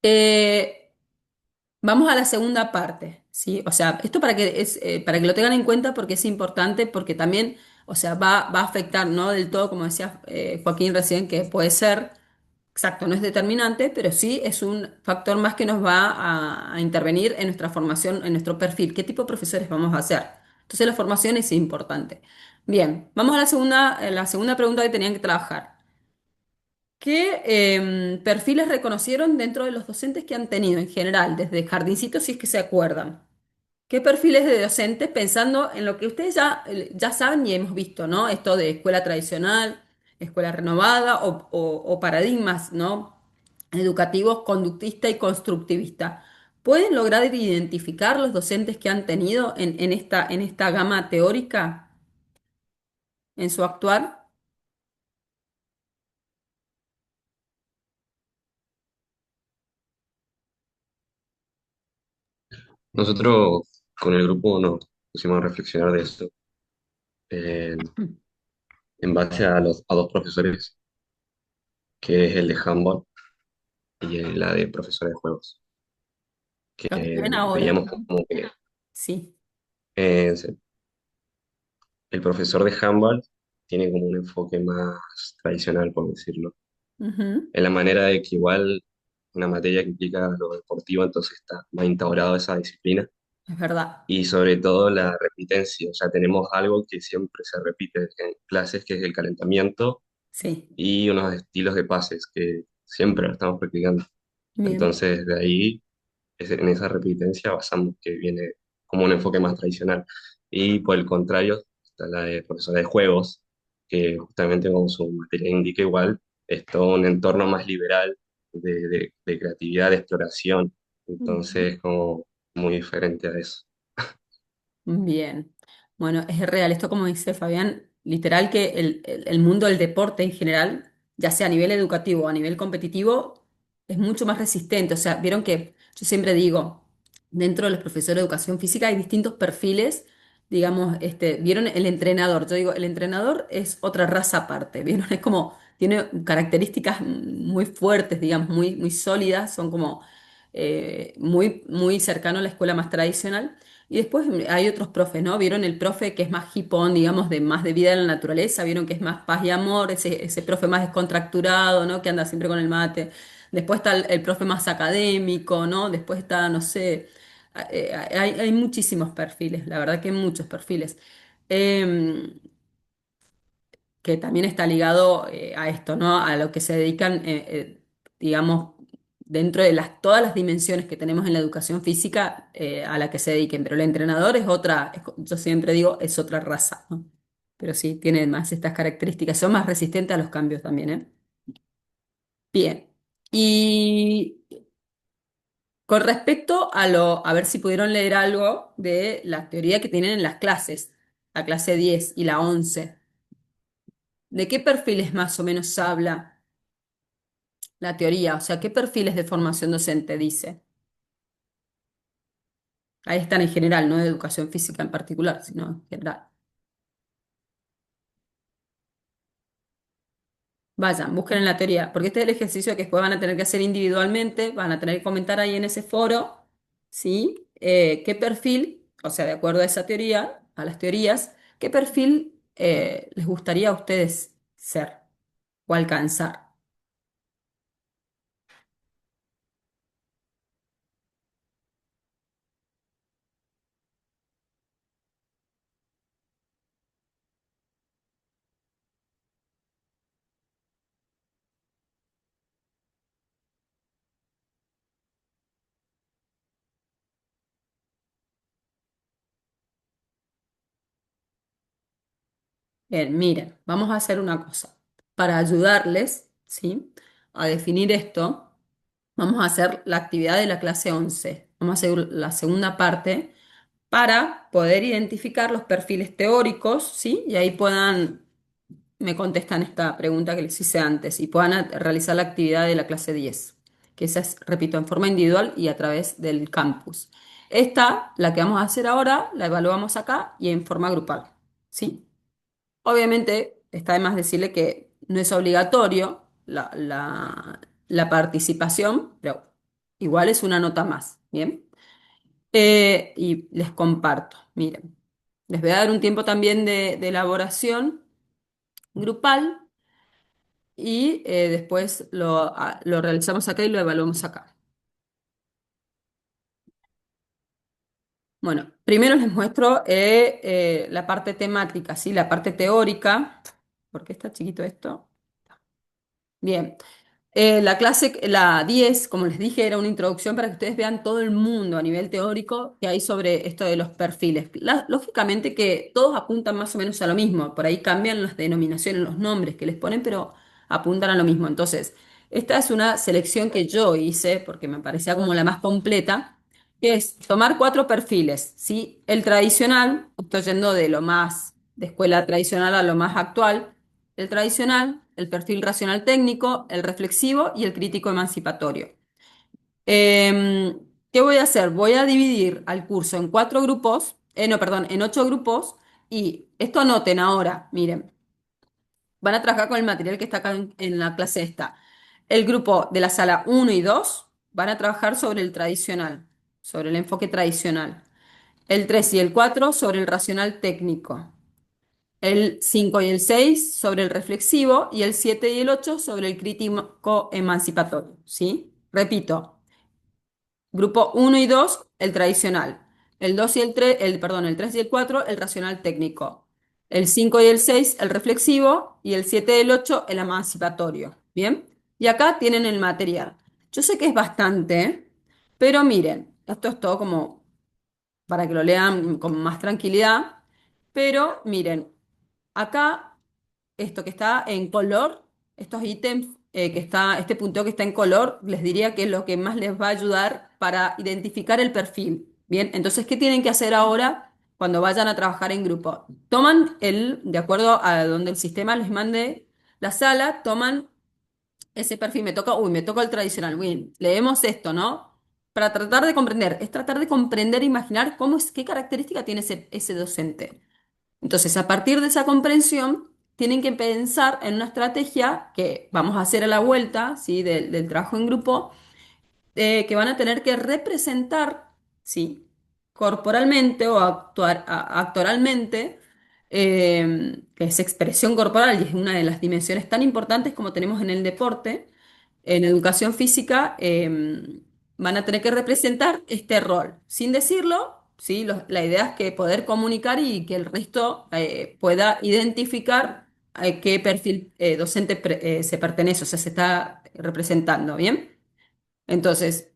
Eh, Vamos a la segunda parte, ¿sí? O sea, esto para que lo tengan en cuenta porque es importante, porque también, o sea, va a afectar, no del todo, como decía Joaquín recién, que puede ser, exacto, no es determinante, pero sí es un factor más que nos va a intervenir en nuestra formación, en nuestro perfil, qué tipo de profesores vamos a ser. Entonces la formación es importante. Bien, vamos a la segunda pregunta que tenían que trabajar. ¿Qué perfiles reconocieron dentro de los docentes que han tenido en general, desde jardincitos, si es que se acuerdan? ¿Qué perfiles de docentes, pensando en lo que ustedes ya saben y hemos visto, ¿no? Esto de escuela tradicional, escuela renovada o paradigmas, ¿no? Educativos, conductista y constructivista. ¿Pueden lograr identificar los docentes que han tenido en esta gama teórica en su actuar? Nosotros con el grupo nos pusimos a reflexionar de esto en, en base a dos profesores, que es el de handball y la de profesor de juegos, Los que que ven ahora, veíamos como que sí. eh, el profesor de handball tiene como un enfoque más tradicional, por decirlo, Ujú, en la manera de que igual una materia que implica lo deportivo, entonces está más instaurado esa disciplina. es verdad, Y sobre todo la repitencia, o sea, tenemos algo que siempre se repite en clases, que es el calentamiento sí. y unos estilos de pases que siempre lo estamos practicando. Bien. Entonces, de ahí, en esa repitencia basamos que viene como un enfoque más tradicional. Y por el contrario, está la de profesora de juegos, que justamente como su materia indica igual, es todo un entorno más liberal de creatividad, de exploración. Ujú. Entonces, como muy diferente a eso. Bien. Bueno, es real. Esto, como dice Fabián, literal que el mundo del deporte en general, ya sea a nivel educativo o a nivel competitivo, es mucho más resistente. O sea, vieron que yo siempre digo, dentro de los profesores de educación física hay distintos perfiles. Digamos, vieron el entrenador. Yo digo, el entrenador es otra raza aparte. ¿Vieron? Es como tiene características muy fuertes, digamos, muy, muy sólidas, son como muy, muy cercano a la escuela más tradicional. Y después hay otros profes, ¿no? Vieron el profe que es más hipón, digamos, de más de vida en la naturaleza, vieron que es más paz y amor, ese profe más descontracturado, ¿no? Que anda siempre con el mate. Después está el profe más académico, ¿no? Después está, no sé, hay muchísimos perfiles, la verdad que hay muchos perfiles. Em, que también está ligado a esto, ¿no? A lo que se dedican, digamos, dentro de todas las dimensiones que tenemos en la educación física, a la que se dediquen. Pero el entrenador es otra, yo siempre digo, es otra raza, ¿no? Pero sí, tiene más estas características, son más resistentes a los cambios también, ¿eh? Bien. Y con respecto a ver si pudieron leer algo de la teoría que tienen en las clases, la clase 10 y la 11. ¿De qué perfiles más o menos habla la teoría? O sea, ¿qué perfiles de formación docente dice? Ahí están en general, no de educación física en particular, sino en general. Vayan, busquen en la teoría, porque este es el ejercicio que después van a tener que hacer individualmente, van a tener que comentar ahí en ese foro, ¿sí? ¿Qué perfil, o sea, de acuerdo a esa teoría, a las teorías, qué perfil les gustaría a ustedes ser o alcanzar? Bien, miren, vamos a hacer una cosa. Para ayudarles, ¿sí? A definir esto, vamos a hacer la actividad de la clase 11. Vamos a hacer la segunda parte para poder identificar los perfiles teóricos, ¿sí? Y ahí me contestan esta pregunta que les hice antes y puedan realizar la actividad de la clase 10, que esa es, repito, en forma individual y a través del campus. Esta, la que vamos a hacer ahora, la evaluamos acá y en forma grupal, ¿sí? Obviamente, está de más decirle que no es obligatorio la participación, pero igual es una nota más, ¿bien? Y les comparto, miren, les voy a dar un tiempo también de elaboración grupal y después lo realizamos acá y lo evaluamos acá. Bueno, primero les muestro la parte temática, ¿sí? La parte teórica. ¿Por qué está chiquito esto? Bien. La clase, la 10, como les dije, era una introducción para que ustedes vean todo el mundo a nivel teórico que hay sobre esto de los perfiles. Lógicamente que todos apuntan más o menos a lo mismo, por ahí cambian las denominaciones, los nombres que les ponen, pero apuntan a lo mismo. Entonces, esta es una selección que yo hice porque me parecía como la más completa, que es tomar cuatro perfiles, ¿sí? El tradicional, estoy yendo de lo más de escuela tradicional a lo más actual, el tradicional, el perfil racional técnico, el reflexivo y el crítico emancipatorio. ¿Qué voy a hacer? Voy a dividir al curso en cuatro grupos, no, perdón, en 8 grupos y esto anoten ahora, miren, van a trabajar con el material que está acá en la clase esta. El grupo de la sala 1 y 2 van a trabajar sobre el tradicional, sobre el enfoque tradicional. El 3 y el 4 sobre el racional técnico. El 5 y el 6 sobre el reflexivo y el 7 y el 8 sobre el crítico emancipatorio, ¿sí? Repito, grupo 1 y 2 el tradicional. El 2 y el 3 perdón, el 3 y el 4 el racional técnico. El 5 y el 6 el reflexivo y el 7 y el 8 el emancipatorio, ¿bien? Y acá tienen el material. Yo sé que es bastante, ¿eh? Pero miren, esto es todo como para que lo lean con más tranquilidad, pero miren. Acá, esto que está en color, estos ítems este punteo que está en color, les diría que es lo que más les va a ayudar para identificar el perfil. Bien, entonces, ¿qué tienen que hacer ahora cuando vayan a trabajar en grupo? Toman de acuerdo a donde el sistema les mande la sala, toman ese perfil, me toca el tradicional. Bien, leemos esto, ¿no? Para tratar de comprender, es tratar de comprender, imaginar qué característica tiene ese docente. Entonces, a partir de esa comprensión, tienen que pensar en una estrategia que vamos a hacer a la vuelta, ¿sí? Del trabajo en grupo, que van a tener que representar, ¿sí? Corporalmente o actoralmente, que es expresión corporal y es una de las dimensiones tan importantes como tenemos en el deporte, en educación física, van a tener que representar este rol. Sin decirlo, ¿sí? La idea es que poder comunicar y que el resto pueda identificar a qué perfil docente se pertenece, o sea, se está representando, ¿bien? Entonces,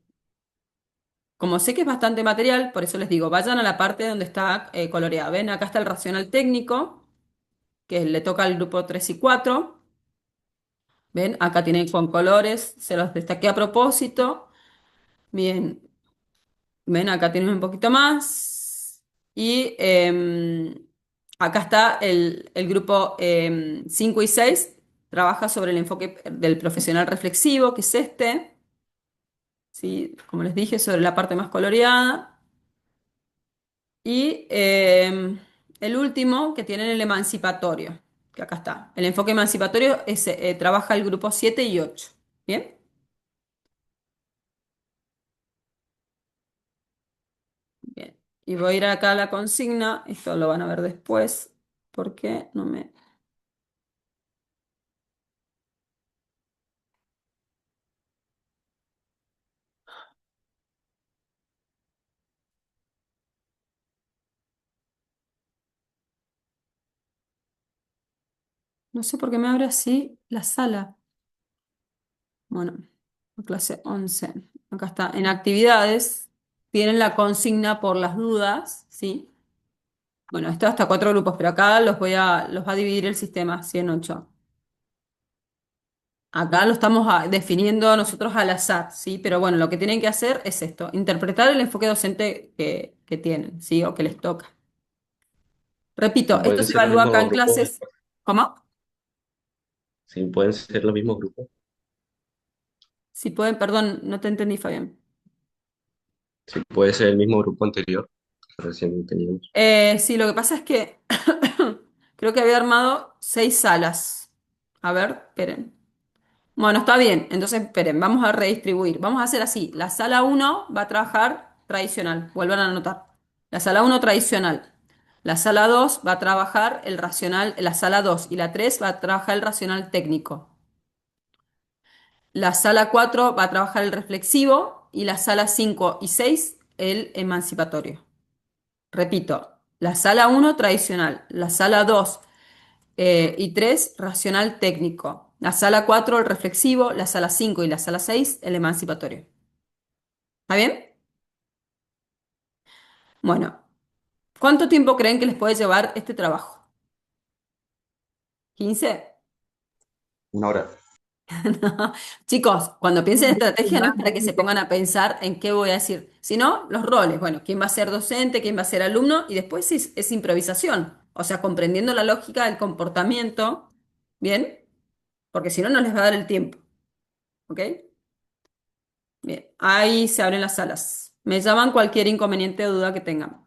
como sé que es bastante material, por eso les digo, vayan a la parte donde está coloreada. ¿Ven? Acá está el racional técnico, que le toca al grupo 3 y 4. ¿Ven? Acá tienen con colores, se los destaqué a propósito. Bien, ven, acá tienen un poquito más. Y acá está el grupo 5 y 6. Trabaja sobre el enfoque del profesional reflexivo, que es este. ¿Sí? Como les dije, sobre la parte más coloreada. Y el último, que tienen el emancipatorio, que acá está. El enfoque emancipatorio trabaja el grupo 7 y 8. ¿Bien? Bien. Y voy a ir acá a la consigna. Esto lo van a ver después. Porque no me... No sé por qué me abre así la sala. Bueno, clase 11. Acá está. En actividades tienen la consigna por las dudas, ¿sí? Bueno, esto hasta 4 grupos, pero acá los va a dividir el sistema, así en 8. Acá lo estamos definiendo nosotros al azar, ¿sí? Pero bueno, lo que tienen que hacer es esto, interpretar el enfoque docente que tienen, ¿sí? O que les toca. Si Repito, esto pueden se ser los evalúa acá mismos en grupos, clases. ¿Cómo? si pueden ser los mismos grupos, Si pueden, perdón, no te entendí, Fabián. si puede ser el mismo grupo anterior, que recién teníamos. Sí, lo que pasa es que creo que había armado 6 salas. A ver, esperen. Bueno, está bien. Entonces, esperen, vamos a redistribuir. Vamos a hacer así. La sala uno va a trabajar tradicional. Vuelvan a anotar. La sala uno tradicional. La sala 2 va a trabajar el racional. La sala 2 y la 3 va a trabajar el racional técnico. La sala 4 va a trabajar el reflexivo y la sala 5 y 6 el emancipatorio. Repito, la sala uno tradicional. La sala 2 y 3 racional técnico. La sala 4 el reflexivo. La sala 5 y la sala 6 el emancipatorio. ¿Está bien? Bueno, ¿cuánto tiempo creen que les puede llevar este trabajo? ¿15? Una hora. No. Chicos, cuando piensen en estrategia no es Más, para que se pongan a pensar en qué voy a decir, sino los roles. Bueno, quién va a ser docente, quién va a ser alumno y después es improvisación. O sea, comprendiendo la lógica del comportamiento, ¿bien? Porque si no, no les va a dar el tiempo. ¿Ok? Bien, ahí se abren las salas. Me llaman cualquier inconveniente o duda que tengan.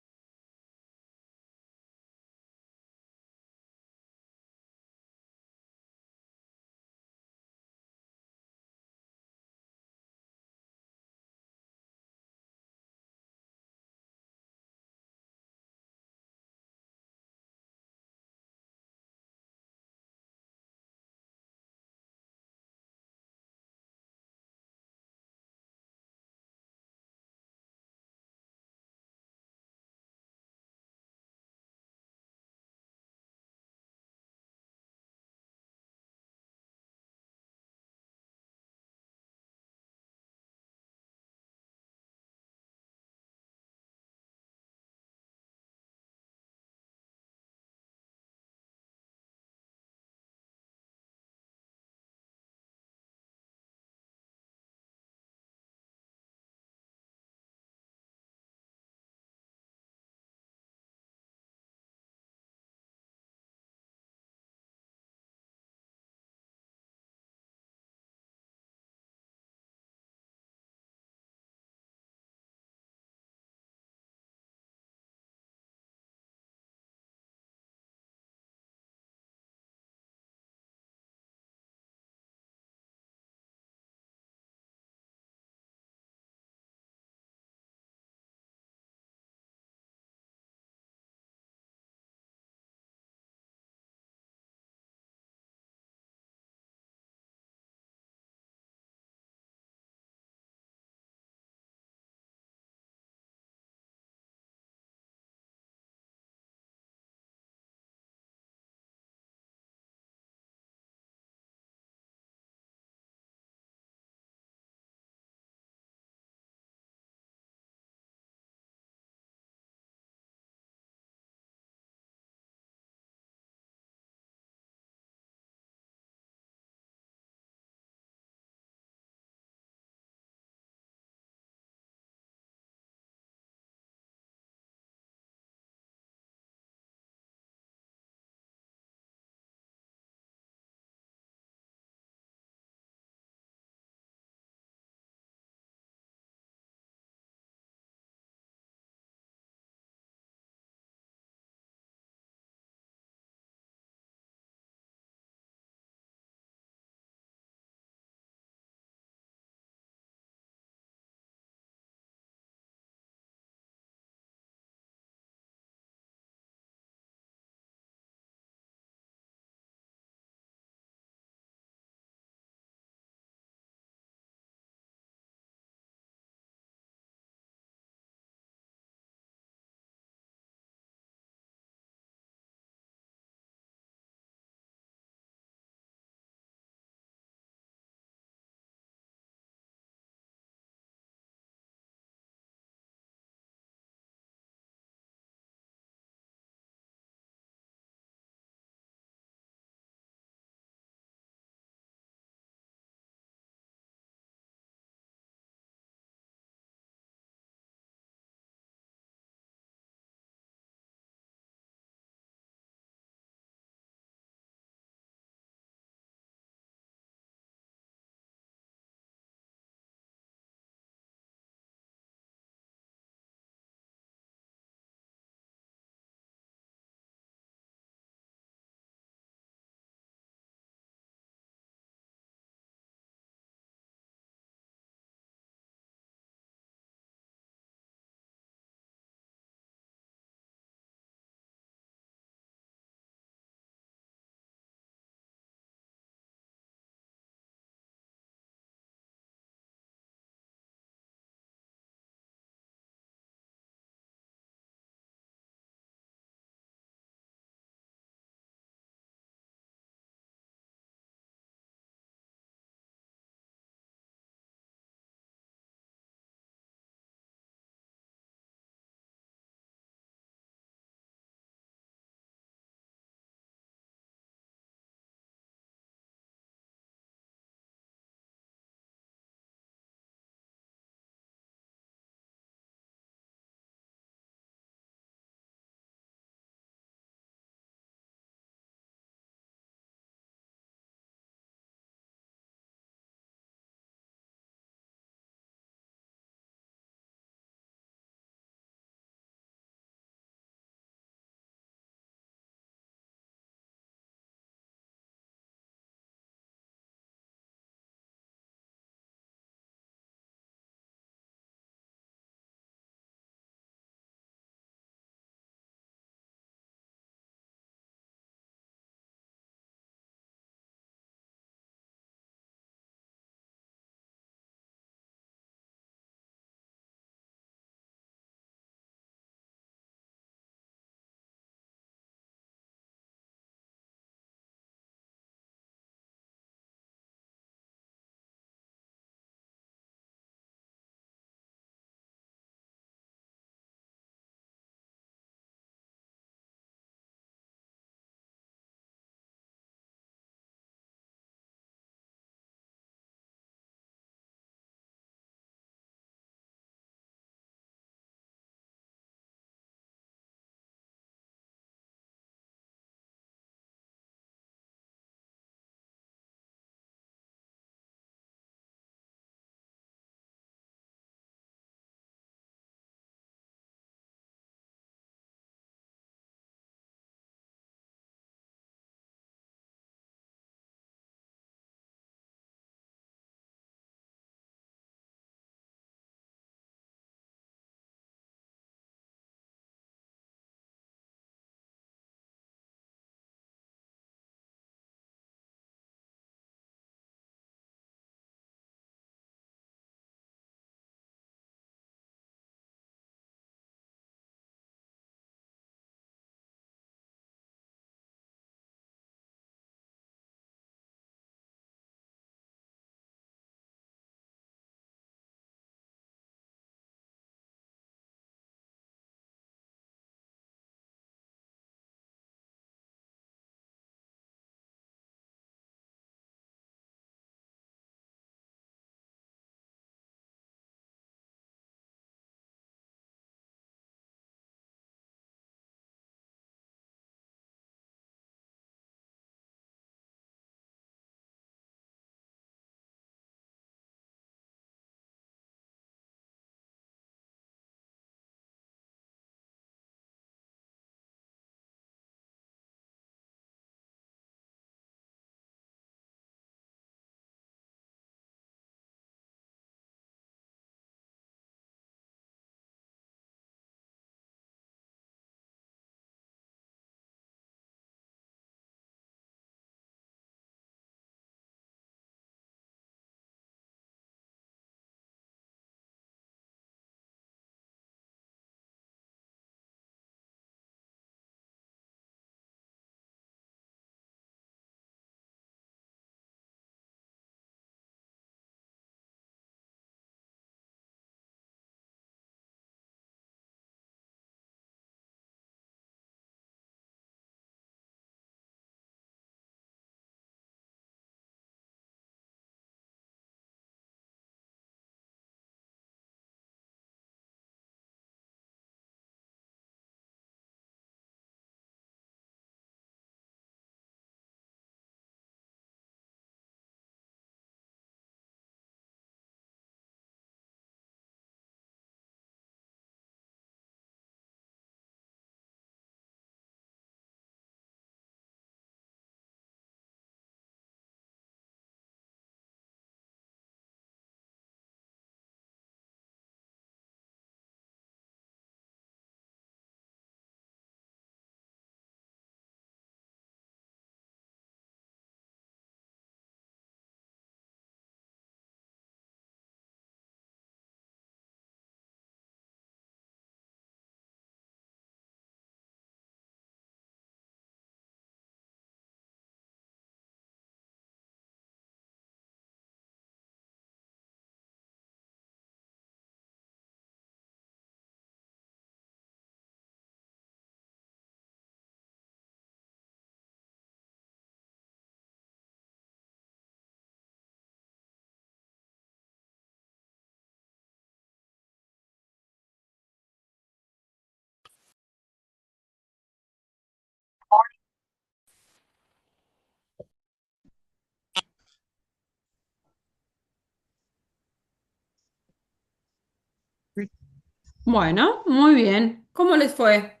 Bueno, muy bien. ¿Cómo les fue?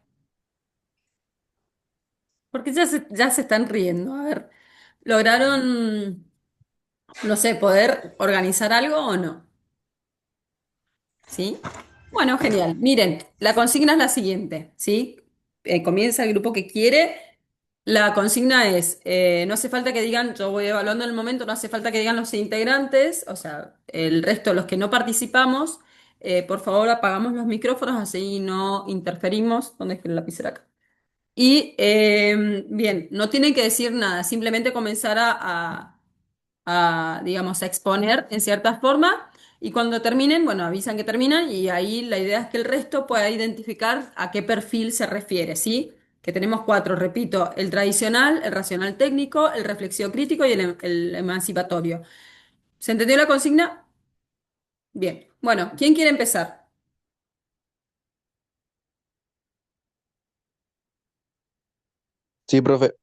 Porque ya se están riendo. A ver, ¿lograron, no sé, poder organizar algo o no? ¿Sí? Bueno, genial. Miren, la consigna es la siguiente, ¿sí? Comienza el grupo que quiere. La consigna es, no hace falta que digan, yo voy evaluando en el momento, no hace falta que digan los integrantes, o sea, el resto, los que no participamos, por favor apagamos los micrófonos, así no interferimos. ¿Dónde es que el lapicero acá? Y bien, no tienen que decir nada, simplemente comenzar digamos, a exponer en cierta forma y cuando terminen, bueno, avisan que terminan y ahí la idea es que el resto pueda identificar a qué perfil se refiere, ¿sí? Que tenemos cuatro, repito, el tradicional, el racional técnico, el reflexivo crítico y el emancipatorio. ¿Se entendió la consigna? Bien, bueno, ¿quién quiere empezar? Sí, profe.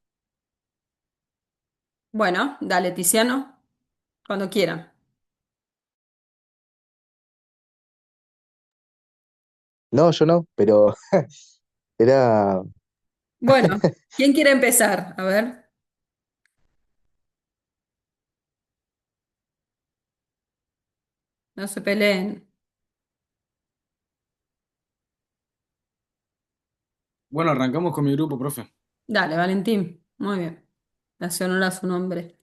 Bueno, dale, Tiziano, cuando quieran. No, yo no, pero era... Bueno, ¿quién quiere empezar? A ver, no se peleen. Bueno, arrancamos con mi grupo, profe. Dale, Valentín. Muy bien. Le hace honor a su nombre.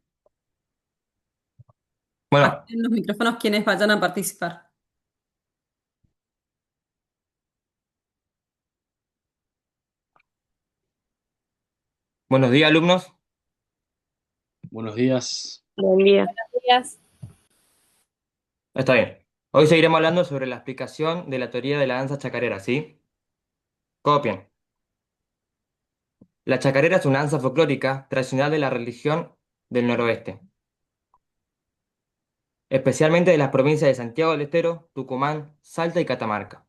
Bueno, Activen los micrófonos quienes vayan a participar. buenos días, alumnos. Buenos días. Buen día. Días. Está bien. Hoy seguiremos hablando sobre la explicación de la teoría de la danza chacarera, ¿sí? Copien. La chacarera es una danza folclórica tradicional de la religión del noroeste, especialmente de las provincias de Santiago del Estero, Tucumán, Salta y Catamarca.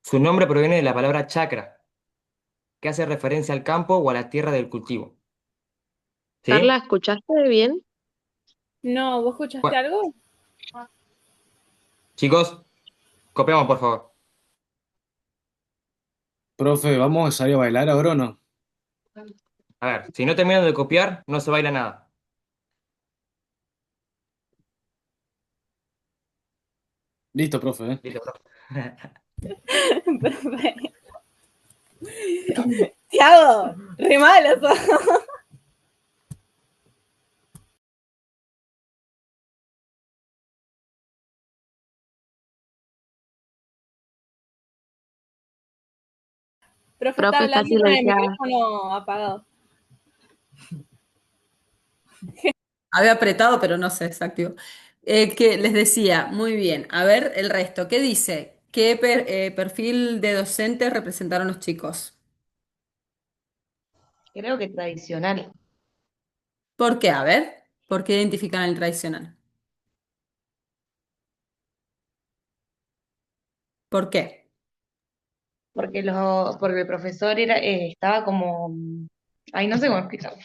Su nombre proviene de la palabra chacra, que hace referencia al campo o a la tierra del cultivo, Carla, ¿sí? ¿escuchaste bien? No, ¿vos escuchaste Bueno, algo? chicos, copiamos, por favor. Profe, ¿vamos a salir a bailar ahora o no? A ver, si no terminan de copiar, no se baila nada. Listo, profe, ¿eh? Listo, profe. Profe. Tiago, re malo sos. Profe está Profe, está hablando con el silenciada. micrófono apagado. Había apretado, pero no se desactivó. Que les decía, muy bien. A ver, el resto. ¿Qué dice? ¿Qué perfil de docente representaron los chicos? Creo que tradicional. ¿Por qué? A ver, ¿por qué identifican el tradicional? ¿Por qué? Porque el profesor estaba como, ay, no sé cómo explicarlo.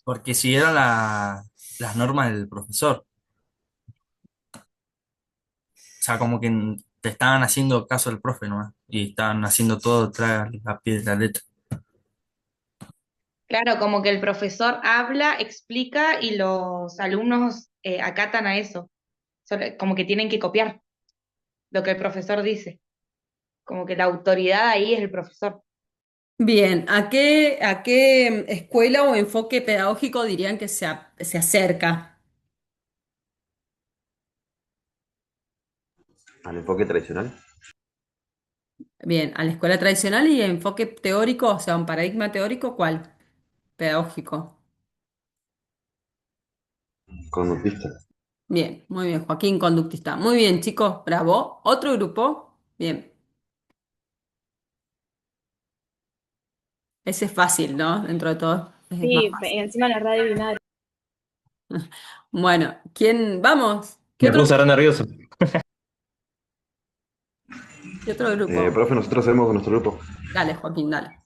Porque siguieron las normas del profesor. O sea, como que te estaban haciendo caso al profe nomás. Y estaban haciendo todo tras la pie de la letra. Claro, como que el profesor habla, explica y los alumnos acatan a eso. Como que tienen que copiar lo que el profesor dice. Como que la autoridad ahí es el profesor. Bien, ¿a qué escuela o enfoque pedagógico dirían que se acerca? Al enfoque tradicional, Bien, a la escuela tradicional y enfoque teórico, o sea, un paradigma teórico, ¿cuál? Pedagógico. conductista. Bien, muy bien, Joaquín, conductista. Muy bien, chicos, bravo. Otro grupo. Bien, ese es fácil, ¿no? Dentro de todo, es más Sí, fácil. encima la radio binaria. Bueno, ¿quién? Vamos. Me puse re nervioso. ¿Qué otro grupo? Profe, nosotros hacemos con nuestro grupo. Dale, Joaquín, dale.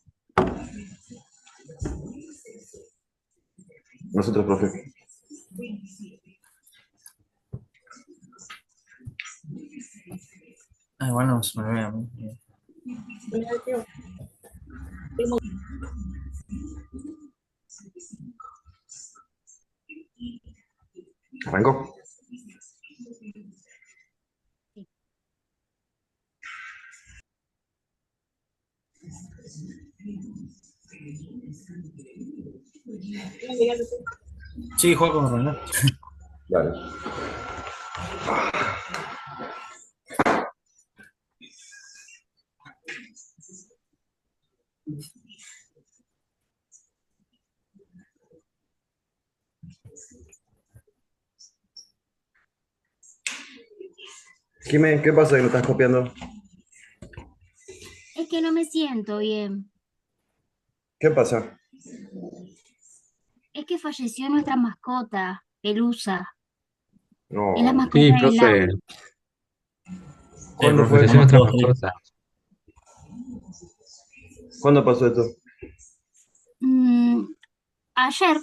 Nosotros, profe. Ah, igual no se me ve a mí. ¿Arrancó? Sí, juego con Ronald. Dale. Jimé, ¿qué pasa que no estás copiando? Es que no me siento bien. ¿Qué pasa? Es que falleció nuestra mascota, Pelusa. Es la No. mascota Sí, del profe, aula. ¿Cuándo Profe, fue falleció eso? estamos nuestra todos tristes. mascota. ¿Cuándo pasó esto? Mm, ayer,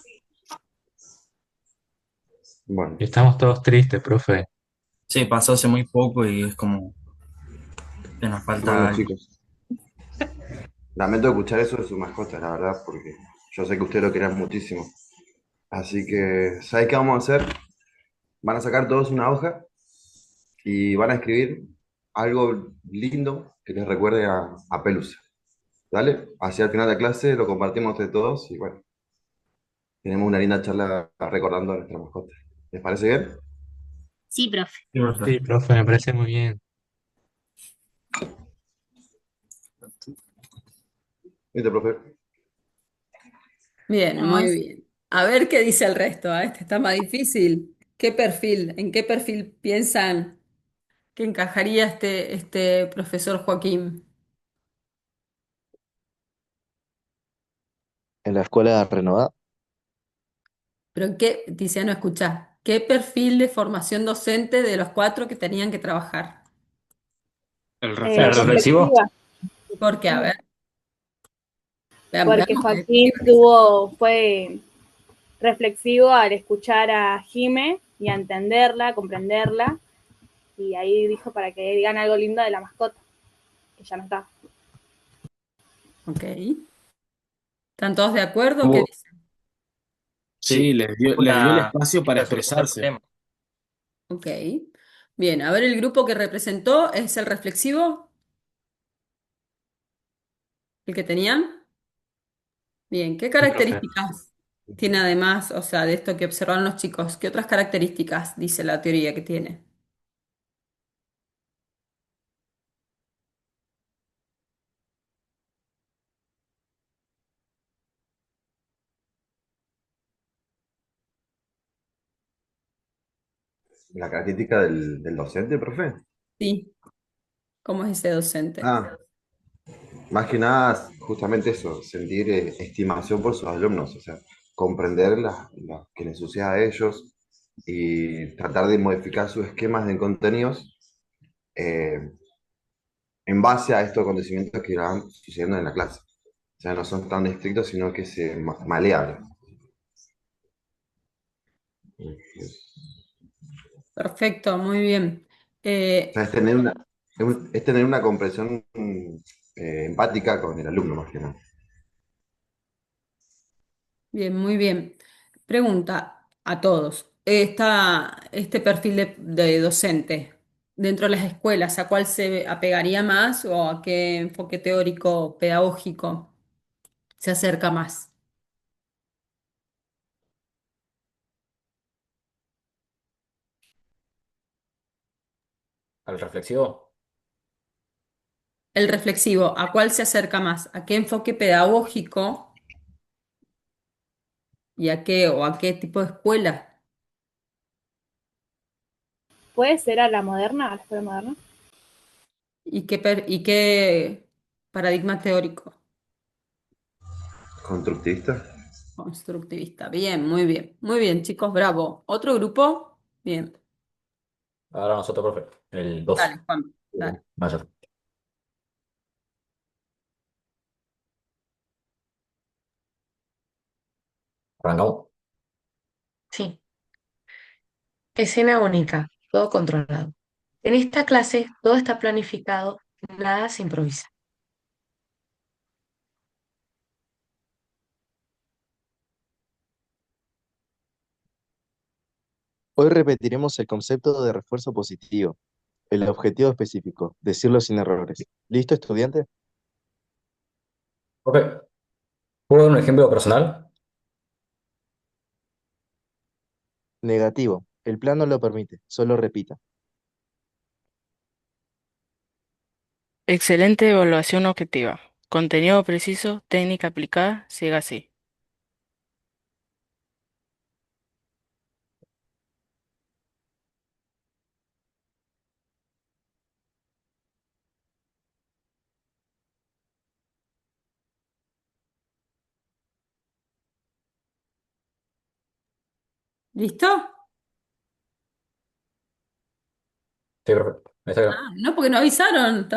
Bueno, Estamos todos tristes, profe. Sí, pasó hace muy poco y es como que nos falta bueno, alguien. chicos. Lamento escuchar eso de su mascota, la verdad, porque yo sé que ustedes lo querían muchísimo. Así que, ¿sabes qué vamos a hacer? Van a sacar todos una hoja y van a escribir algo lindo que les recuerde a Pelusa. ¿Dale? Así al final de clase lo compartimos entre todos y bueno, tenemos una linda charla recordando a nuestra mascota. ¿Les parece bien? sí, profe. Sí, profe. Sí, profe, me parece muy bien. ¿Viste, profe? Bien, muy Vamos. bien. A ver qué dice el resto. Este está más difícil. ¿Qué perfil? ¿En qué perfil piensan que encajaría este profesor Joaquín? En la escuela renovada, Pero ¿en qué, Tiziano, escuchá, qué perfil de formación docente de los cuatro que tenían que trabajar? El ¿El reflexivo. reflexivo? Reflexiva, Porque, a ver, porque veamos Joaquín fue reflexivo al escuchar a Jime y a entenderla, comprenderla, y ahí dijo para que digan algo lindo de la mascota, que ya no está. Ok. ¿Están todos de acuerdo? ¿Qué Tuvo, dicen? Sí, sí, tuvo les dio el la espacio para de solucionar el expresarse. problema. Ok. Bien, a ver, el grupo que representó es el reflexivo, el que tenían. Bien, ¿qué Sí, profe. características tiene además, o sea, de esto que observaron los chicos? ¿Qué otras características dice la teoría que tiene? La característica del docente, profe. Sí, ¿cómo es ese docente? Ah, más que nada, justamente eso, sentir estimación por sus alumnos, o sea, comprender las que les sucede a ellos y tratar de modificar sus esquemas de contenidos eh, en base a estos acontecimientos que van sucediendo en la clase. O sea, no son tan estrictos, sino que se maleables. Perfecto, muy bien. O sea, es tener una comprensión empática con el alumno, más que nada. Bien, muy bien. Pregunta a todos. Este perfil de docente dentro de las escuelas, ¿a cuál se apegaría más o a qué enfoque teórico, pedagógico se acerca más? ¿Al reflexivo? El reflexivo, ¿a cuál se acerca más? ¿A qué enfoque pedagógico y a qué tipo de escuela? ¿Puede ser a la moderna, a la escuela moderna? Y qué paradigma teórico? Constructivista. Constructivista. Bien, muy bien. Muy bien, chicos, bravo. ¿Otro grupo? Bien. Ahora nosotros, profe. El 2. Dale, Juan. Dale. Mayor. Arrancamos. Escena única, todo controlado. En esta clase todo está planificado, nada se improvisa. Hoy repetiremos el concepto de refuerzo positivo, el objetivo específico, decirlo sin errores. ¿Listo, estudiante? Ok, ¿puedo dar un ejemplo personal? Negativo. El plan no lo permite, solo repita. Excelente evaluación objetiva. Contenido preciso, técnica aplicada, siga así. ¿Listo? Sí, perfecto. Me salió. Ah, no, porque no avisaron.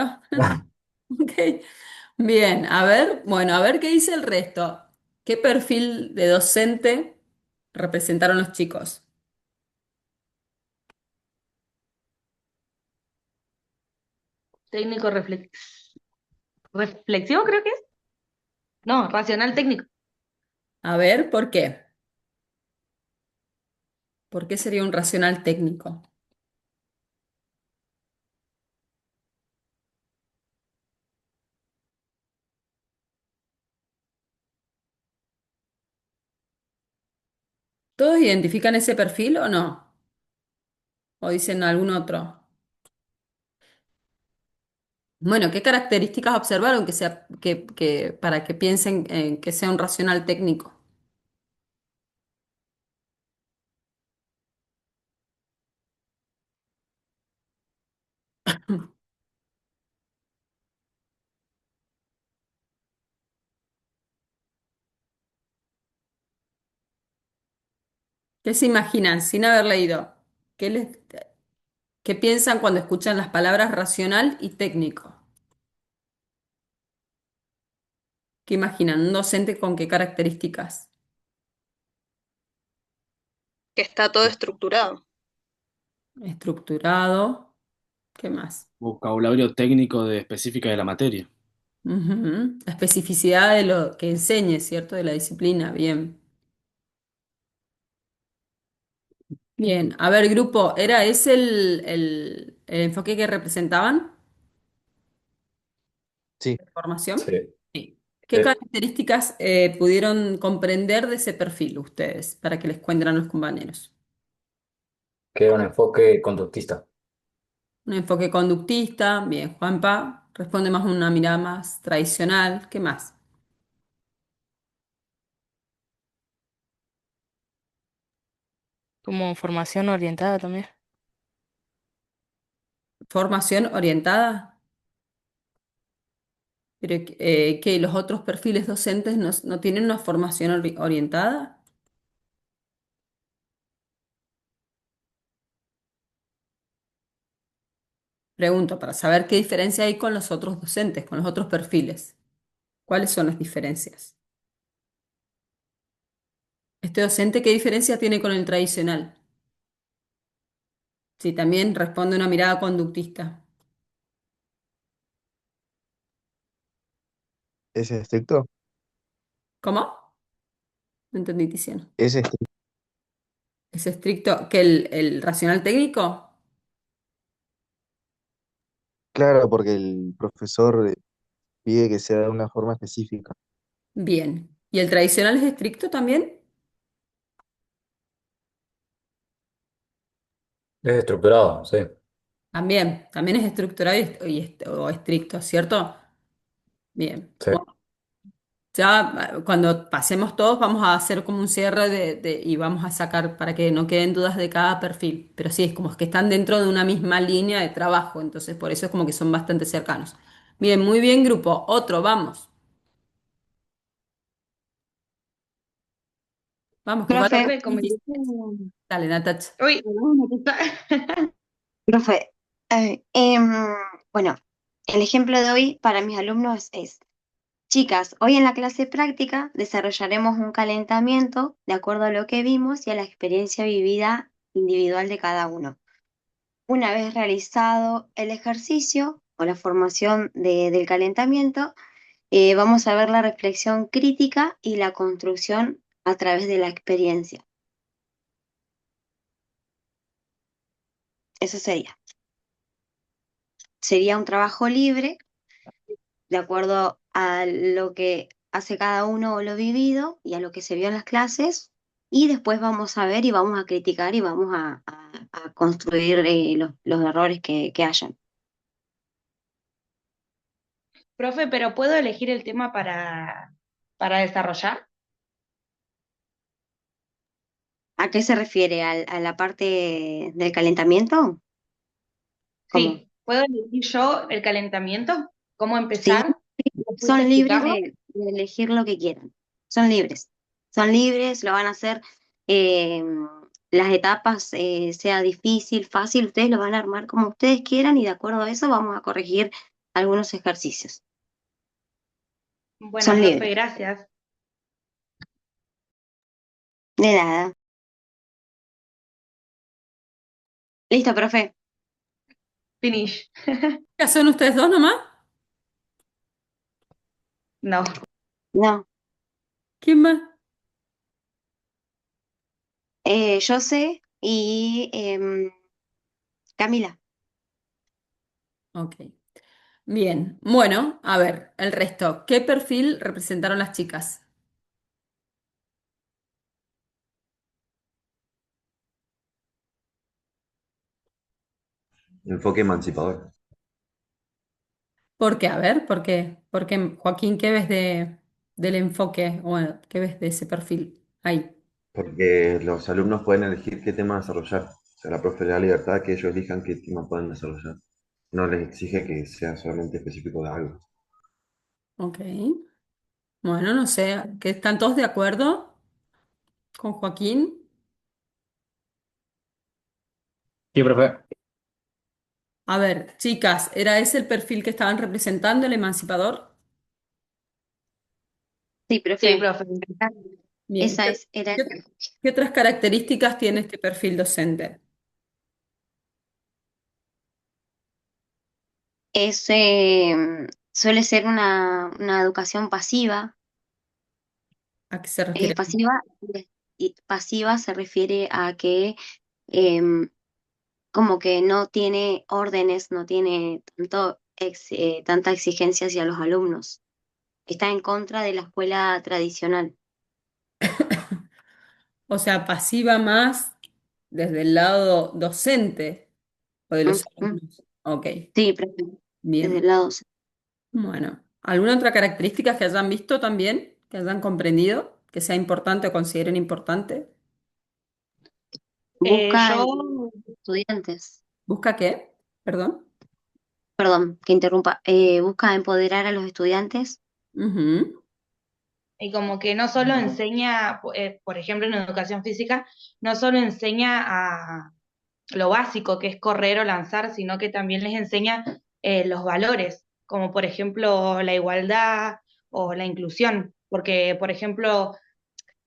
Ok. Bien, a ver, bueno, a ver qué dice el resto. ¿Qué perfil de docente representaron los chicos? Técnico reflexivo, creo que es. No, racional técnico. A ver, ¿por qué? ¿Por qué sería un racional técnico? ¿Todos identifican ese perfil o no? ¿O dicen algún otro? Bueno, ¿qué características observaron que sea, para que piensen en que sea un racional técnico? ¿Qué se imaginan sin haber leído? ¿Qué les, qué piensan cuando escuchan las palabras racional y técnico? ¿Qué imaginan? ¿Un docente con qué características? Que está todo estructurado. Estructurado. ¿Qué más? Vocabulario técnico de específica de la materia. Ujú. La especificidad de lo que enseñe, ¿cierto? De la disciplina. Bien. Bien. A ver, grupo, ¿era ese el enfoque que representaban? Sí. ¿Formación? Sí. Sí. ¿Qué características pudieron comprender de ese perfil ustedes para que les cuenten a los compañeros? Que era un enfoque conductista. Un enfoque conductista. Bien, Juanpa responde más una mirada más tradicional. ¿Qué más? Como formación orientada también. Formación orientada. Pero que los otros perfiles docentes no tienen una formación orientada. Pregunto para saber qué diferencia hay con los otros docentes, con los otros perfiles. ¿Cuáles son las diferencias? Este docente, ¿qué diferencia tiene con el tradicional? Sí, también responde una mirada conductista. ¿Es estricto? ¿Cómo? No entendí, Tiziano. Es estricto. ¿Es estricto que el racional técnico? Claro, porque el profesor pide que sea de una forma específica. Bien. ¿Y el tradicional es estricto también? Es estructurado, sí. También es estructurado o estricto, ¿cierto? Bien. Sí. Bueno, ya cuando pasemos todos vamos a hacer como un cierre y vamos a sacar para que no queden dudas de cada perfil. Pero sí, es como que están dentro de una misma línea de trabajo, entonces por eso es como que son bastante cercanos. Bien, muy bien, grupo. Otro, vamos. Vamos, que falta Profe, Profe, como yo... Dale, Natacha. Uy, profe, bueno, el ejemplo de hoy para mis alumnos es, chicas, hoy en la clase práctica desarrollaremos un calentamiento de acuerdo a lo que vimos y a la experiencia vivida individual de cada uno. Una vez realizado el ejercicio o la formación del calentamiento, vamos a ver la reflexión crítica y la construcción a través de la experiencia. Eso sería. Sería un trabajo libre, de acuerdo a lo que hace cada uno o lo vivido y a lo que se vio en las clases. Y después vamos a ver y vamos a criticar y vamos a construir los errores que hayan. Profe, pero ¿puedo elegir el tema para desarrollar? ¿A qué se refiere? ¿A la parte del calentamiento? ¿Cómo? Sí, ¿puedo elegir yo el calentamiento? ¿Cómo Sí, empezar? ¿Después son libres explicarlo? de elegir lo que quieran. Son libres. Son libres, lo van a hacer. eh, las etapas, sea difícil, fácil, ustedes lo van a armar como ustedes quieran y de acuerdo a eso vamos a corregir algunos ejercicios. Bueno, Son profe, libres. gracias. De nada. Listo, profe. Finish. ¿Qué son ustedes dos nomás? No. No. ¿Quién más? Yo sé y Camila. Ok. Bien. Bueno, a ver, el resto. ¿Qué perfil representaron las chicas? Enfoque emancipador. ¿Por qué? A ver, ¿por qué? Porque, Joaquín, ¿qué ves del enfoque o qué ves de ese perfil ahí? Porque los alumnos pueden elegir qué tema desarrollar. O sea, la profe le da libertad que ellos elijan qué tema pueden desarrollar. No les exige que sea solamente específico de algo. Ok. Bueno, no sé, ¿que están todos de acuerdo con Joaquín? Sí, profe. A ver, chicas, ¿era ese el perfil que estaban representando, el emancipador? Sí, Sí, profe. profe. Bien. Esa ¿Qué, es, era. qué- qué otras características tiene este perfil docente? Es, suele ser una educación pasiva. ¿A qué se refiere? Pasiva, y pasiva se refiere a que em, como que no tiene órdenes, no tiene tanta exigencia hacia los alumnos. Está en contra de la escuela tradicional. O sea, pasiva más desde el lado docente o de los Mm. alumnos. Ok, Sí, profe, desde bien. el lado. Bueno, ¿alguna otra característica que hayan visto también, que hayan comprendido, que sea importante o consideren importante? Busca Yo, estudiantes, ¿Busca qué? Perdón. perdón, que interrumpa, busca empoderar a los estudiantes. Ujú. y como que no solo enseña, por ejemplo, en educación física, no solo enseña a lo básico que es correr o lanzar, sino que también les enseña los valores, como por ejemplo la igualdad o la inclusión, porque por ejemplo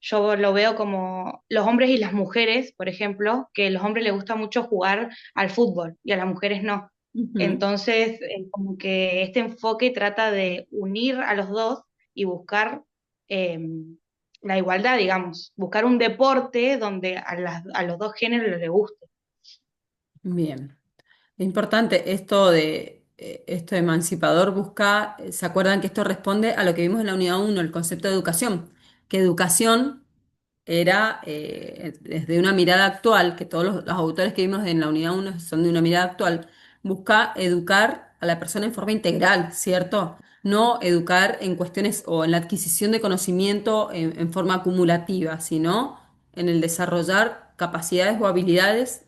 yo lo veo como los hombres y las mujeres, por ejemplo, que a los hombres les gusta mucho jugar al fútbol y a las mujeres no. Ujú. Entonces, como que este enfoque trata de unir a los dos y buscar eh, la igualdad, digamos, buscar un deporte donde a los dos géneros les guste. Bien. Es importante esto de emancipador busca, ¿se acuerdan que esto responde a lo que vimos en la unidad uno, el concepto de educación? Que educación era desde una mirada actual, que todos los autores que vimos en la unidad uno son de una mirada actual, busca educar a la persona en forma integral, ¿cierto? No educar en cuestiones o en la adquisición de conocimiento en forma acumulativa, sino en el desarrollar capacidades o habilidades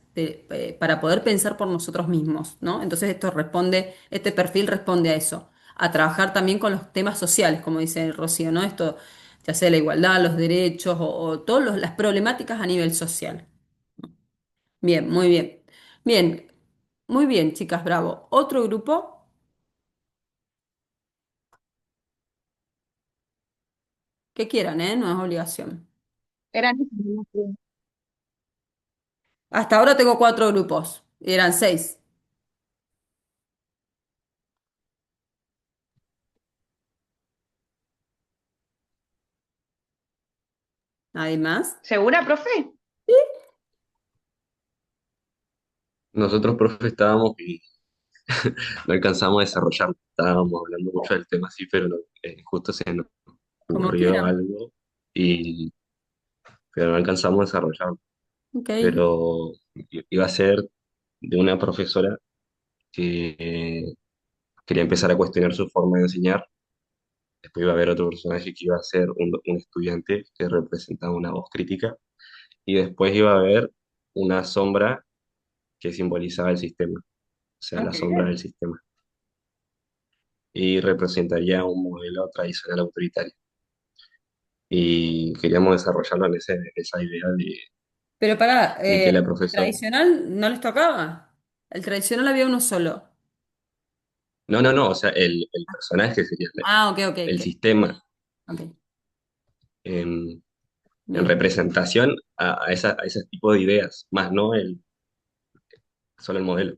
para poder pensar por nosotros mismos, ¿no? Entonces este perfil responde a eso, a trabajar también con los temas sociales, como dice Rocío, ¿no? Esto ya sea la igualdad, los derechos o todas las problemáticas a nivel social. Bien, muy bien. Bien, muy bien, chicas, bravo. Otro grupo que quieran, ¿eh? No es obligación. Eran, Hasta ahora tengo cuatro grupos. Eran seis. ¿Nadie más? ¿Segura, profe? Nosotros, profe, estábamos y no alcanzamos a desarrollarlo. Estábamos hablando mucho del tema, sí, pero justo se nos Como ocurrió quieran. algo y pero no alcanzamos a desarrollarlo. Ok. Pero iba a ser de una profesora que quería empezar a cuestionar su forma de enseñar. Después iba a haber otro personaje que iba a ser un estudiante que representaba una voz crítica. Y después iba a haber una sombra que simbolizaba el sistema, o sea, Ah, la qué sombra del bien. sistema. Y representaría un modelo tradicional autoritario. Y queríamos desarrollarlo en esa idea Pero pará, de que la ¿el profesora... tradicional no les tocaba? El tradicional había uno solo. No, no, no, o sea, el personaje sería Ah, ok, ok, el ok. sistema Ok, en, en bien. representación a ese tipo de ideas, más no solo el modelo.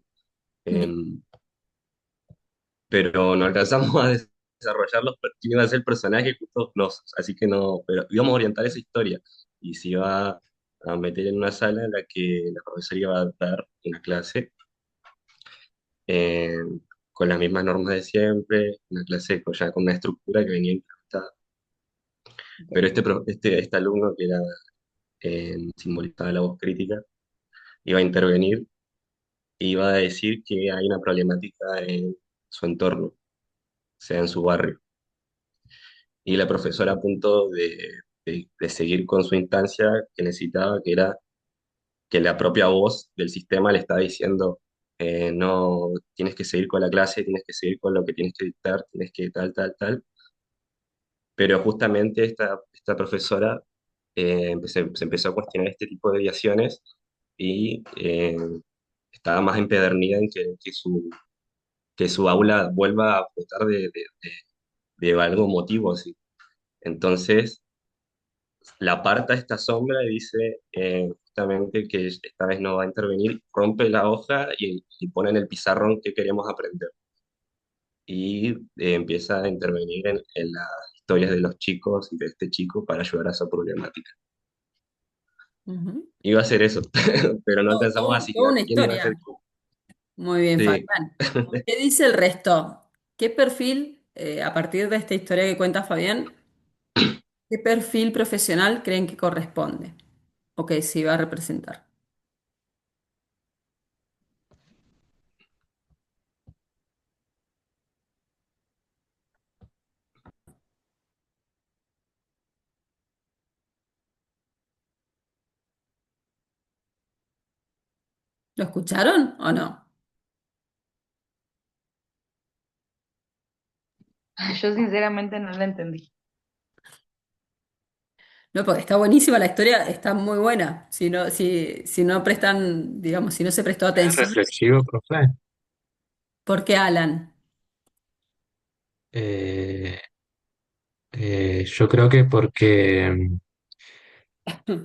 Bien. Em, pero no alcanzamos a desarrollarlos, quién iba a ser el personaje, justo nos, así que no, pero íbamos a orientar esa historia y se iba a meter en una sala en la que la profesora iba a dar una clase eh, con las mismas normas de siempre, una clase ya con una estructura que venía implementada. Pero este alumno que era simbolizaba la voz crítica, iba a intervenir e iba a decir que hay una problemática en su entorno, sea en su barrio. Y la profesora a punto de seguir con su instancia que necesitaba, que era que la propia voz del sistema le está diciendo, no, tienes que seguir con la clase, tienes que seguir con lo que tienes que dictar, tienes que tal, tal, tal. Pero justamente esta profesora se empezó a cuestionar este tipo de deviaciones y estaba más empedernida en que su aula vuelva a flotar de algo motivo así. Entonces, la aparta esta sombra y dice justamente que esta vez no va a intervenir, rompe la hoja y pone en el pizarrón que queremos aprender. Y empieza a intervenir en las historias de los chicos y de este chico para ayudar a esa problemática. Ujú. Iba a ser eso, pero no alcanzamos a Toda asignar una quién iba a ser historia. quién. Muy bien, Sí. Fabián. ¿Qué dice el resto? ¿Qué perfil, a partir de esta historia que cuenta Fabián, qué perfil profesional creen que corresponde? O que se iba a representar. ¿Lo escucharon o no? Yo sinceramente no la entendí. No, porque está buenísima la historia, está muy buena. Si no prestan, digamos, si no se prestó ¿Es atención, reflexivo, profe? ¿por qué Alan? Eh, yo creo que porque,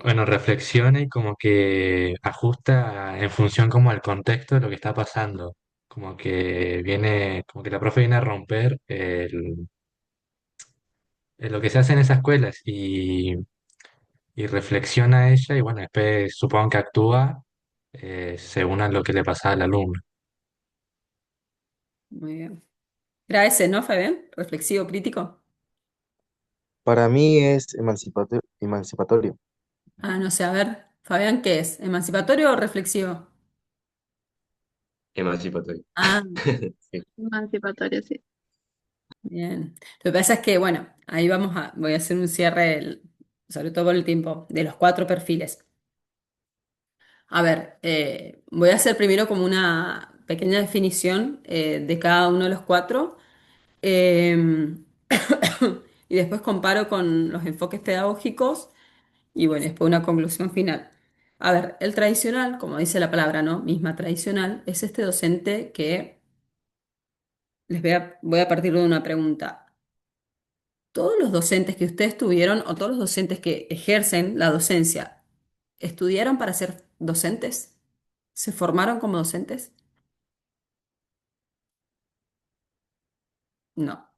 bueno, reflexiona y como que ajusta en función como al contexto de lo que está pasando. Como que viene, como que la profe viene a romper lo que se hace en esas escuelas y reflexiona ella y bueno, después supongo que actúa según a lo que le pasa al alumno. Muy bien. Era ese, ¿no, Fabián? Reflexivo crítico. Para mí es emancipatorio. Ah, no sé, a ver, Fabián, ¿qué es? ¿Emancipatorio o reflexivo? Emancipatorio. Ah, Sí. Emancipatorio, sí. bien. Lo que pasa es que, bueno, ahí voy a hacer un cierre, sobre todo por el tiempo, de los cuatro perfiles. A ver, voy a hacer primero como una pequeña definición de cada uno de los cuatro eh, y después comparo con los enfoques pedagógicos y bueno, después una conclusión final. A ver, el tradicional, como dice la palabra, ¿no? Misma tradicional, es este docente que voy a partir de una pregunta. ¿Todos los docentes que ustedes tuvieron o todos los docentes que ejercen la docencia estudiaron para ser docentes? ¿Se formaron como docentes? No.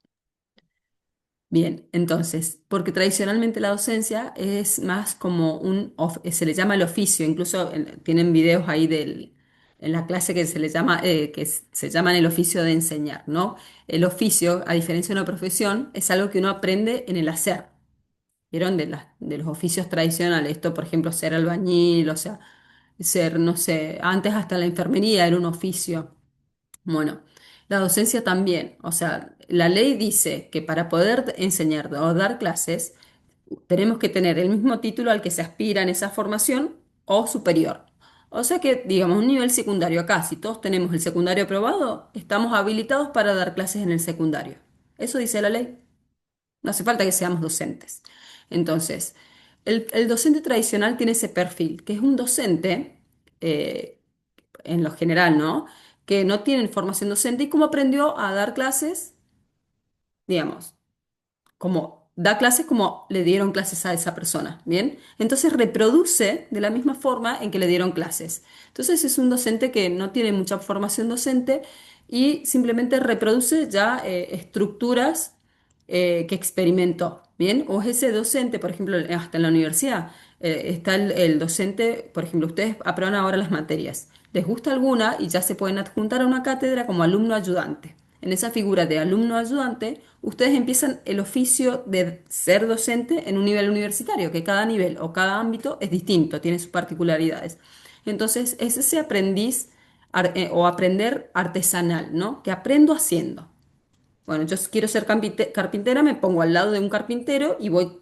Bien, entonces, porque tradicionalmente la docencia es más como se le llama el oficio, incluso tienen videos ahí en la clase que se le llama, se llaman el oficio de enseñar, ¿no? El oficio, a diferencia de una profesión, es algo que uno aprende en el hacer. ¿Vieron? De los oficios tradicionales, esto, por ejemplo, ser albañil, o sea, ser, no sé, antes hasta la enfermería era un oficio. Bueno, la docencia también, o sea, la ley dice que para poder enseñar o dar clases tenemos que tener el mismo título al que se aspira en esa formación o superior. O sea que, digamos, un nivel secundario acá, si todos tenemos el secundario aprobado, estamos habilitados para dar clases en el secundario. Eso dice la ley. No hace falta que seamos docentes. Entonces, el docente tradicional tiene ese perfil, que es un docente, eh, en lo general, ¿no? Que no tiene formación docente y cómo aprendió a dar clases, digamos, como da clases como le dieron clases a esa persona, ¿bien? Entonces reproduce de la misma forma en que le dieron clases. Entonces es un docente que no tiene mucha formación docente y simplemente reproduce ya estructuras que experimentó, ¿bien? O es ese docente, por ejemplo, hasta en la universidad, está el docente, por ejemplo, ustedes aprueban ahora las materias, les gusta alguna y ya se pueden adjuntar a una cátedra como alumno ayudante. En esa figura de alumno ayudante, ustedes empiezan el oficio de ser docente en un nivel universitario, que cada nivel o cada ámbito es distinto, tiene sus particularidades. Entonces, es ese aprendiz o aprender artesanal, ¿no? Que aprendo haciendo. Bueno, yo quiero ser carpintera, me pongo al lado de un carpintero y voy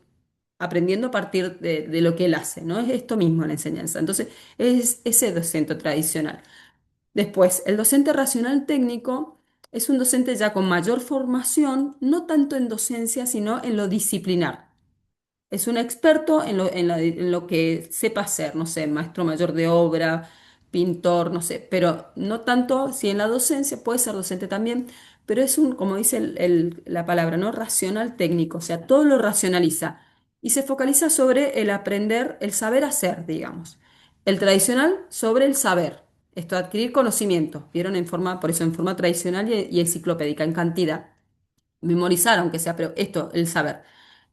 aprendiendo a partir de lo que él hace, ¿no? Es esto mismo la enseñanza. Entonces, es ese docente tradicional. Después, el docente racional técnico es un docente ya con mayor formación, no tanto en docencia, sino en lo disciplinar. Es un experto en lo que sepa hacer, no sé, maestro mayor de obra, pintor, no sé, pero no tanto si en la docencia, puede ser docente también, pero es un, como dice la palabra, ¿no? Racional técnico, o sea, todo lo racionaliza y se focaliza sobre el aprender, el saber hacer, digamos. El tradicional sobre el saber, esto, adquirir conocimiento, ¿vieron? Por eso en forma tradicional y enciclopédica, en cantidad memorizar, aunque sea, pero esto, el saber.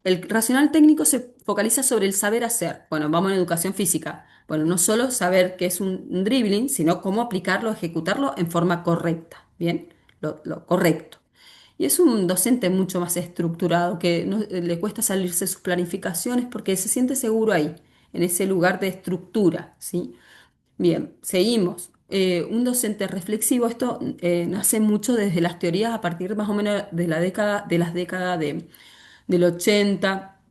El racional técnico se focaliza sobre el saber hacer. Bueno, vamos en educación física. Bueno, no solo saber qué es un dribbling, sino cómo aplicarlo, ejecutarlo en forma correcta. Bien, lo correcto. Y es un docente mucho más estructurado, que le cuesta salirse de sus planificaciones porque se siente seguro ahí, en ese lugar de estructura, ¿sí? Bien, seguimos. Un docente reflexivo, esto nace mucho desde las teorías a partir más o menos de las décadas del 80,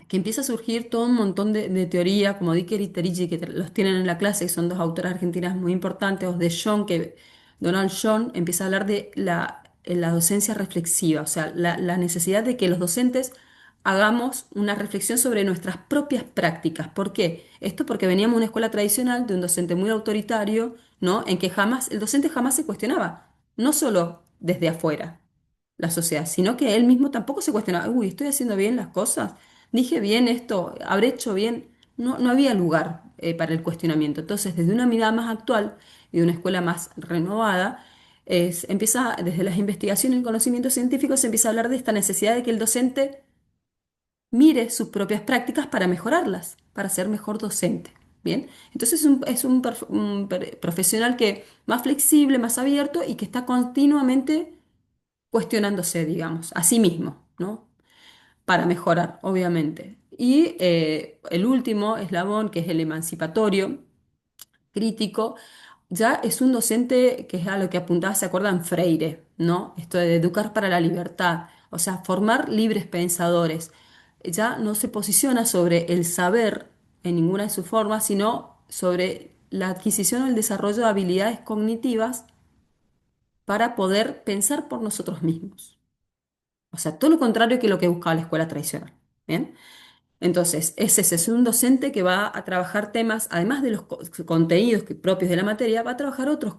que empieza a surgir todo un montón de teoría, como Dicker y Terigi, que los tienen en la clase, que son dos autoras argentinas muy importantes, o de John, que Donald John empieza a hablar de la docencia reflexiva, o sea, la necesidad de que los docentes hagamos una reflexión sobre nuestras propias prácticas. ¿Por qué? Esto porque veníamos de una escuela tradicional de un docente muy autoritario, ¿no? En que el docente jamás se cuestionaba, no solo desde afuera la sociedad, sino que él mismo tampoco se cuestionaba, uy, ¿estoy haciendo bien las cosas? ¿Dije bien esto? ¿Habré hecho bien? No, no había lugar para el cuestionamiento. Entonces, desde una mirada más actual y de una escuela más renovada, empieza, desde las investigaciones y el conocimiento científico, se empieza a hablar de esta necesidad de que el docente mire sus propias prácticas para mejorarlas, para ser mejor docente. Bien, entonces es un profesional que más flexible, más abierto y que está continuamente cuestionándose, digamos, a sí mismo, ¿no? Para mejorar, obviamente. Y el último eslabón, que es el emancipatorio crítico, ya es un docente que es a lo que apuntaba, ¿se acuerdan? Freire, ¿no? Esto de educar para la libertad, o sea, formar libres pensadores. Ya no se posiciona sobre el saber en ninguna de sus formas, sino sobre la adquisición o el desarrollo de habilidades cognitivas para poder pensar por nosotros mismos. O sea, todo lo contrario que lo que buscaba la escuela tradicional. ¿Bien? Entonces, ese es un docente que va a trabajar temas, además de los contenidos propios de la materia, va a trabajar otros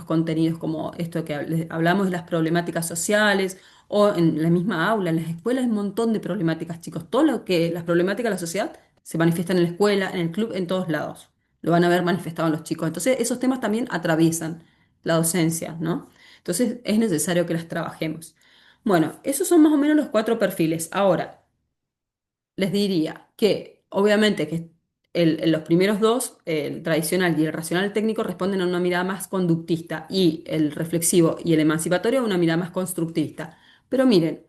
contenidos como esto que hablamos de las problemáticas sociales o en la misma aula, en las escuelas hay un montón de problemáticas, chicos. Todo lo que las problemáticas de la sociedad se manifiestan en la escuela, en el club, en todos lados. lo van a ver manifestado en los chicos. Entonces, esos temas también atraviesan la docencia, ¿no? Entonces, es necesario que las trabajemos. Bueno, esos son más o menos los cuatro perfiles. Ahora, les diría que, obviamente, que los primeros dos, el tradicional y el racional técnico, responden a una mirada más conductista y el reflexivo y el emancipatorio a una mirada más constructivista. Pero miren,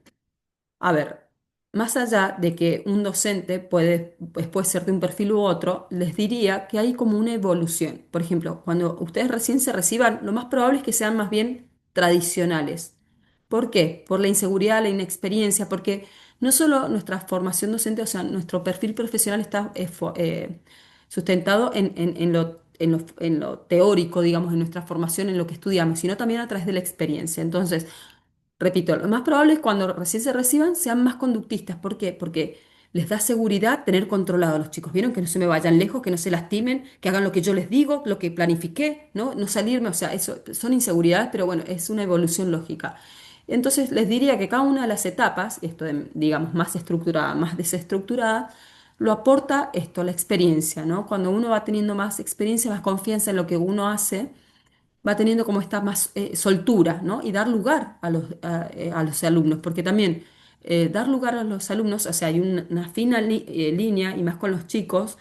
a ver, más allá de que un docente puede ser de un perfil u otro, les diría que hay como una evolución. Por ejemplo, cuando ustedes recién se reciban, lo más probable es que sean más bien tradicionales. ¿Por qué? Por la inseguridad, la inexperiencia, porque no solo nuestra formación docente, o sea, nuestro perfil profesional está sustentado en lo teórico, digamos, en nuestra formación, en lo que estudiamos, sino también a través de la experiencia. Entonces, repito, lo más probable es cuando recién se reciban sean más conductistas. ¿Por qué? Porque les da seguridad tener controlado a los chicos. ¿Vieron? Que no se me vayan lejos, que no se lastimen, que hagan lo que yo les digo, lo que planifiqué, ¿no? No salirme, o sea, eso son inseguridades, pero bueno, es una evolución lógica. Entonces les diría que cada una de las etapas, esto de, digamos, más estructurada, más desestructurada, lo aporta esto, la experiencia, ¿no? Cuando uno va teniendo más experiencia, más confianza en lo que uno hace, va teniendo como esta más soltura, ¿no? Y dar lugar a los alumnos, porque también dar lugar a los alumnos, o sea, hay una fina línea, y más con los chicos,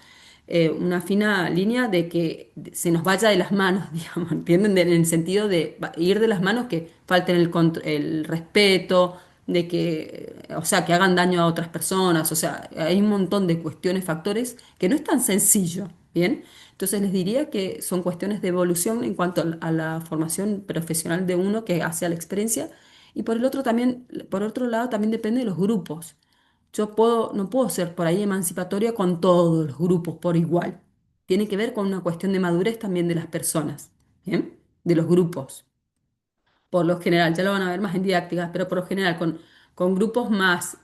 una fina línea de que se nos vaya de las manos, digamos, ¿entienden? En el sentido de ir de las manos, que falten el respeto, de que, o sea, que hagan daño a otras personas, o sea, hay un montón de cuestiones, factores, que no es tan sencillo, ¿bien? Entonces les diría que son cuestiones de evolución en cuanto a la formación profesional de uno que hace a la experiencia, y por el otro también, por otro lado también depende de los grupos. No puedo ser por ahí emancipatoria con todos los grupos por igual. Tiene que ver con una cuestión de madurez también de las personas, ¿bien? De los grupos. Por lo general, ya lo van a ver más en didácticas, pero por lo general con grupos más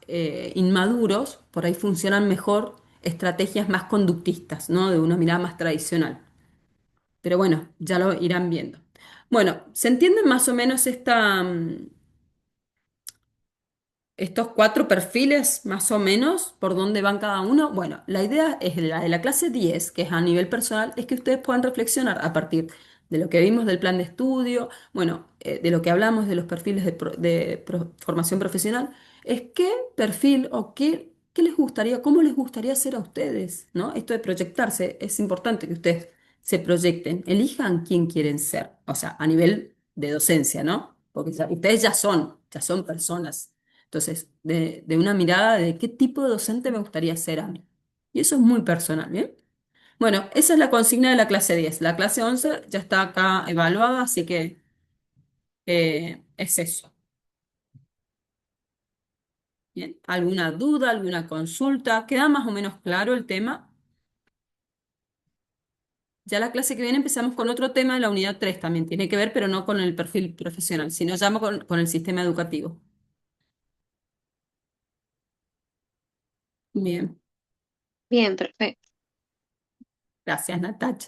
inmaduros, por ahí funcionan mejor estrategias más conductistas, ¿no? De una mirada más tradicional. Pero bueno, ya lo irán viendo. Bueno, ¿se entienden más o menos estos cuatro perfiles, más o menos, por dónde van cada uno? Bueno, la idea es la de la clase 10, que es a nivel personal, es que ustedes puedan reflexionar a partir de lo que vimos del plan de estudio, bueno, de lo que hablamos de los perfiles de formación profesional, es qué perfil o qué les gustaría, cómo les gustaría ser a ustedes, ¿no? Esto de proyectarse, es importante que ustedes se proyecten, elijan quién quieren ser, o sea, a nivel de docencia, ¿no? Porque ustedes ya son personas. Entonces, de una mirada de qué tipo de docente me gustaría ser a mí. Y eso es muy personal, ¿bien? Bueno, esa es la consigna de la clase 10. La clase 11 ya está acá evaluada, así que es eso. ¿Bien? ¿Alguna duda, alguna consulta? ¿Queda más o menos claro el tema? Ya la clase que viene empezamos con otro tema de la unidad 3 también. Tiene que ver, pero no con el perfil profesional, sino ya con el sistema educativo. Bien, Bien, perfecto. gracias, Natach.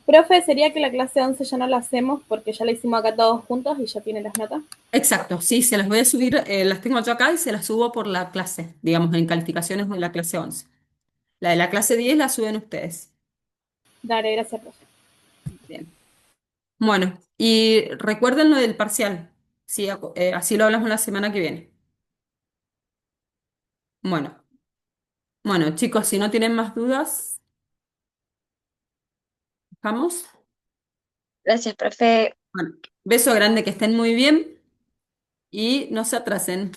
Profe, ¿sería que la clase 11 ya no la hacemos porque ya la hicimos acá todos juntos y ya tiene las notas? Exacto, sí, se las voy a subir, las tengo yo acá y se las subo por la clase, digamos, en calificaciones de la clase 11. La de la clase 10 la suben ustedes. Dale, gracias, profe. Bien. Bueno, y recuerden lo del parcial. Sí, así lo hablamos la semana que viene. Bueno, bueno, chicos, si no tienen más dudas, ¿vamos? Gracias, profe. Bueno, beso grande, que estén muy bien y no se atrasen.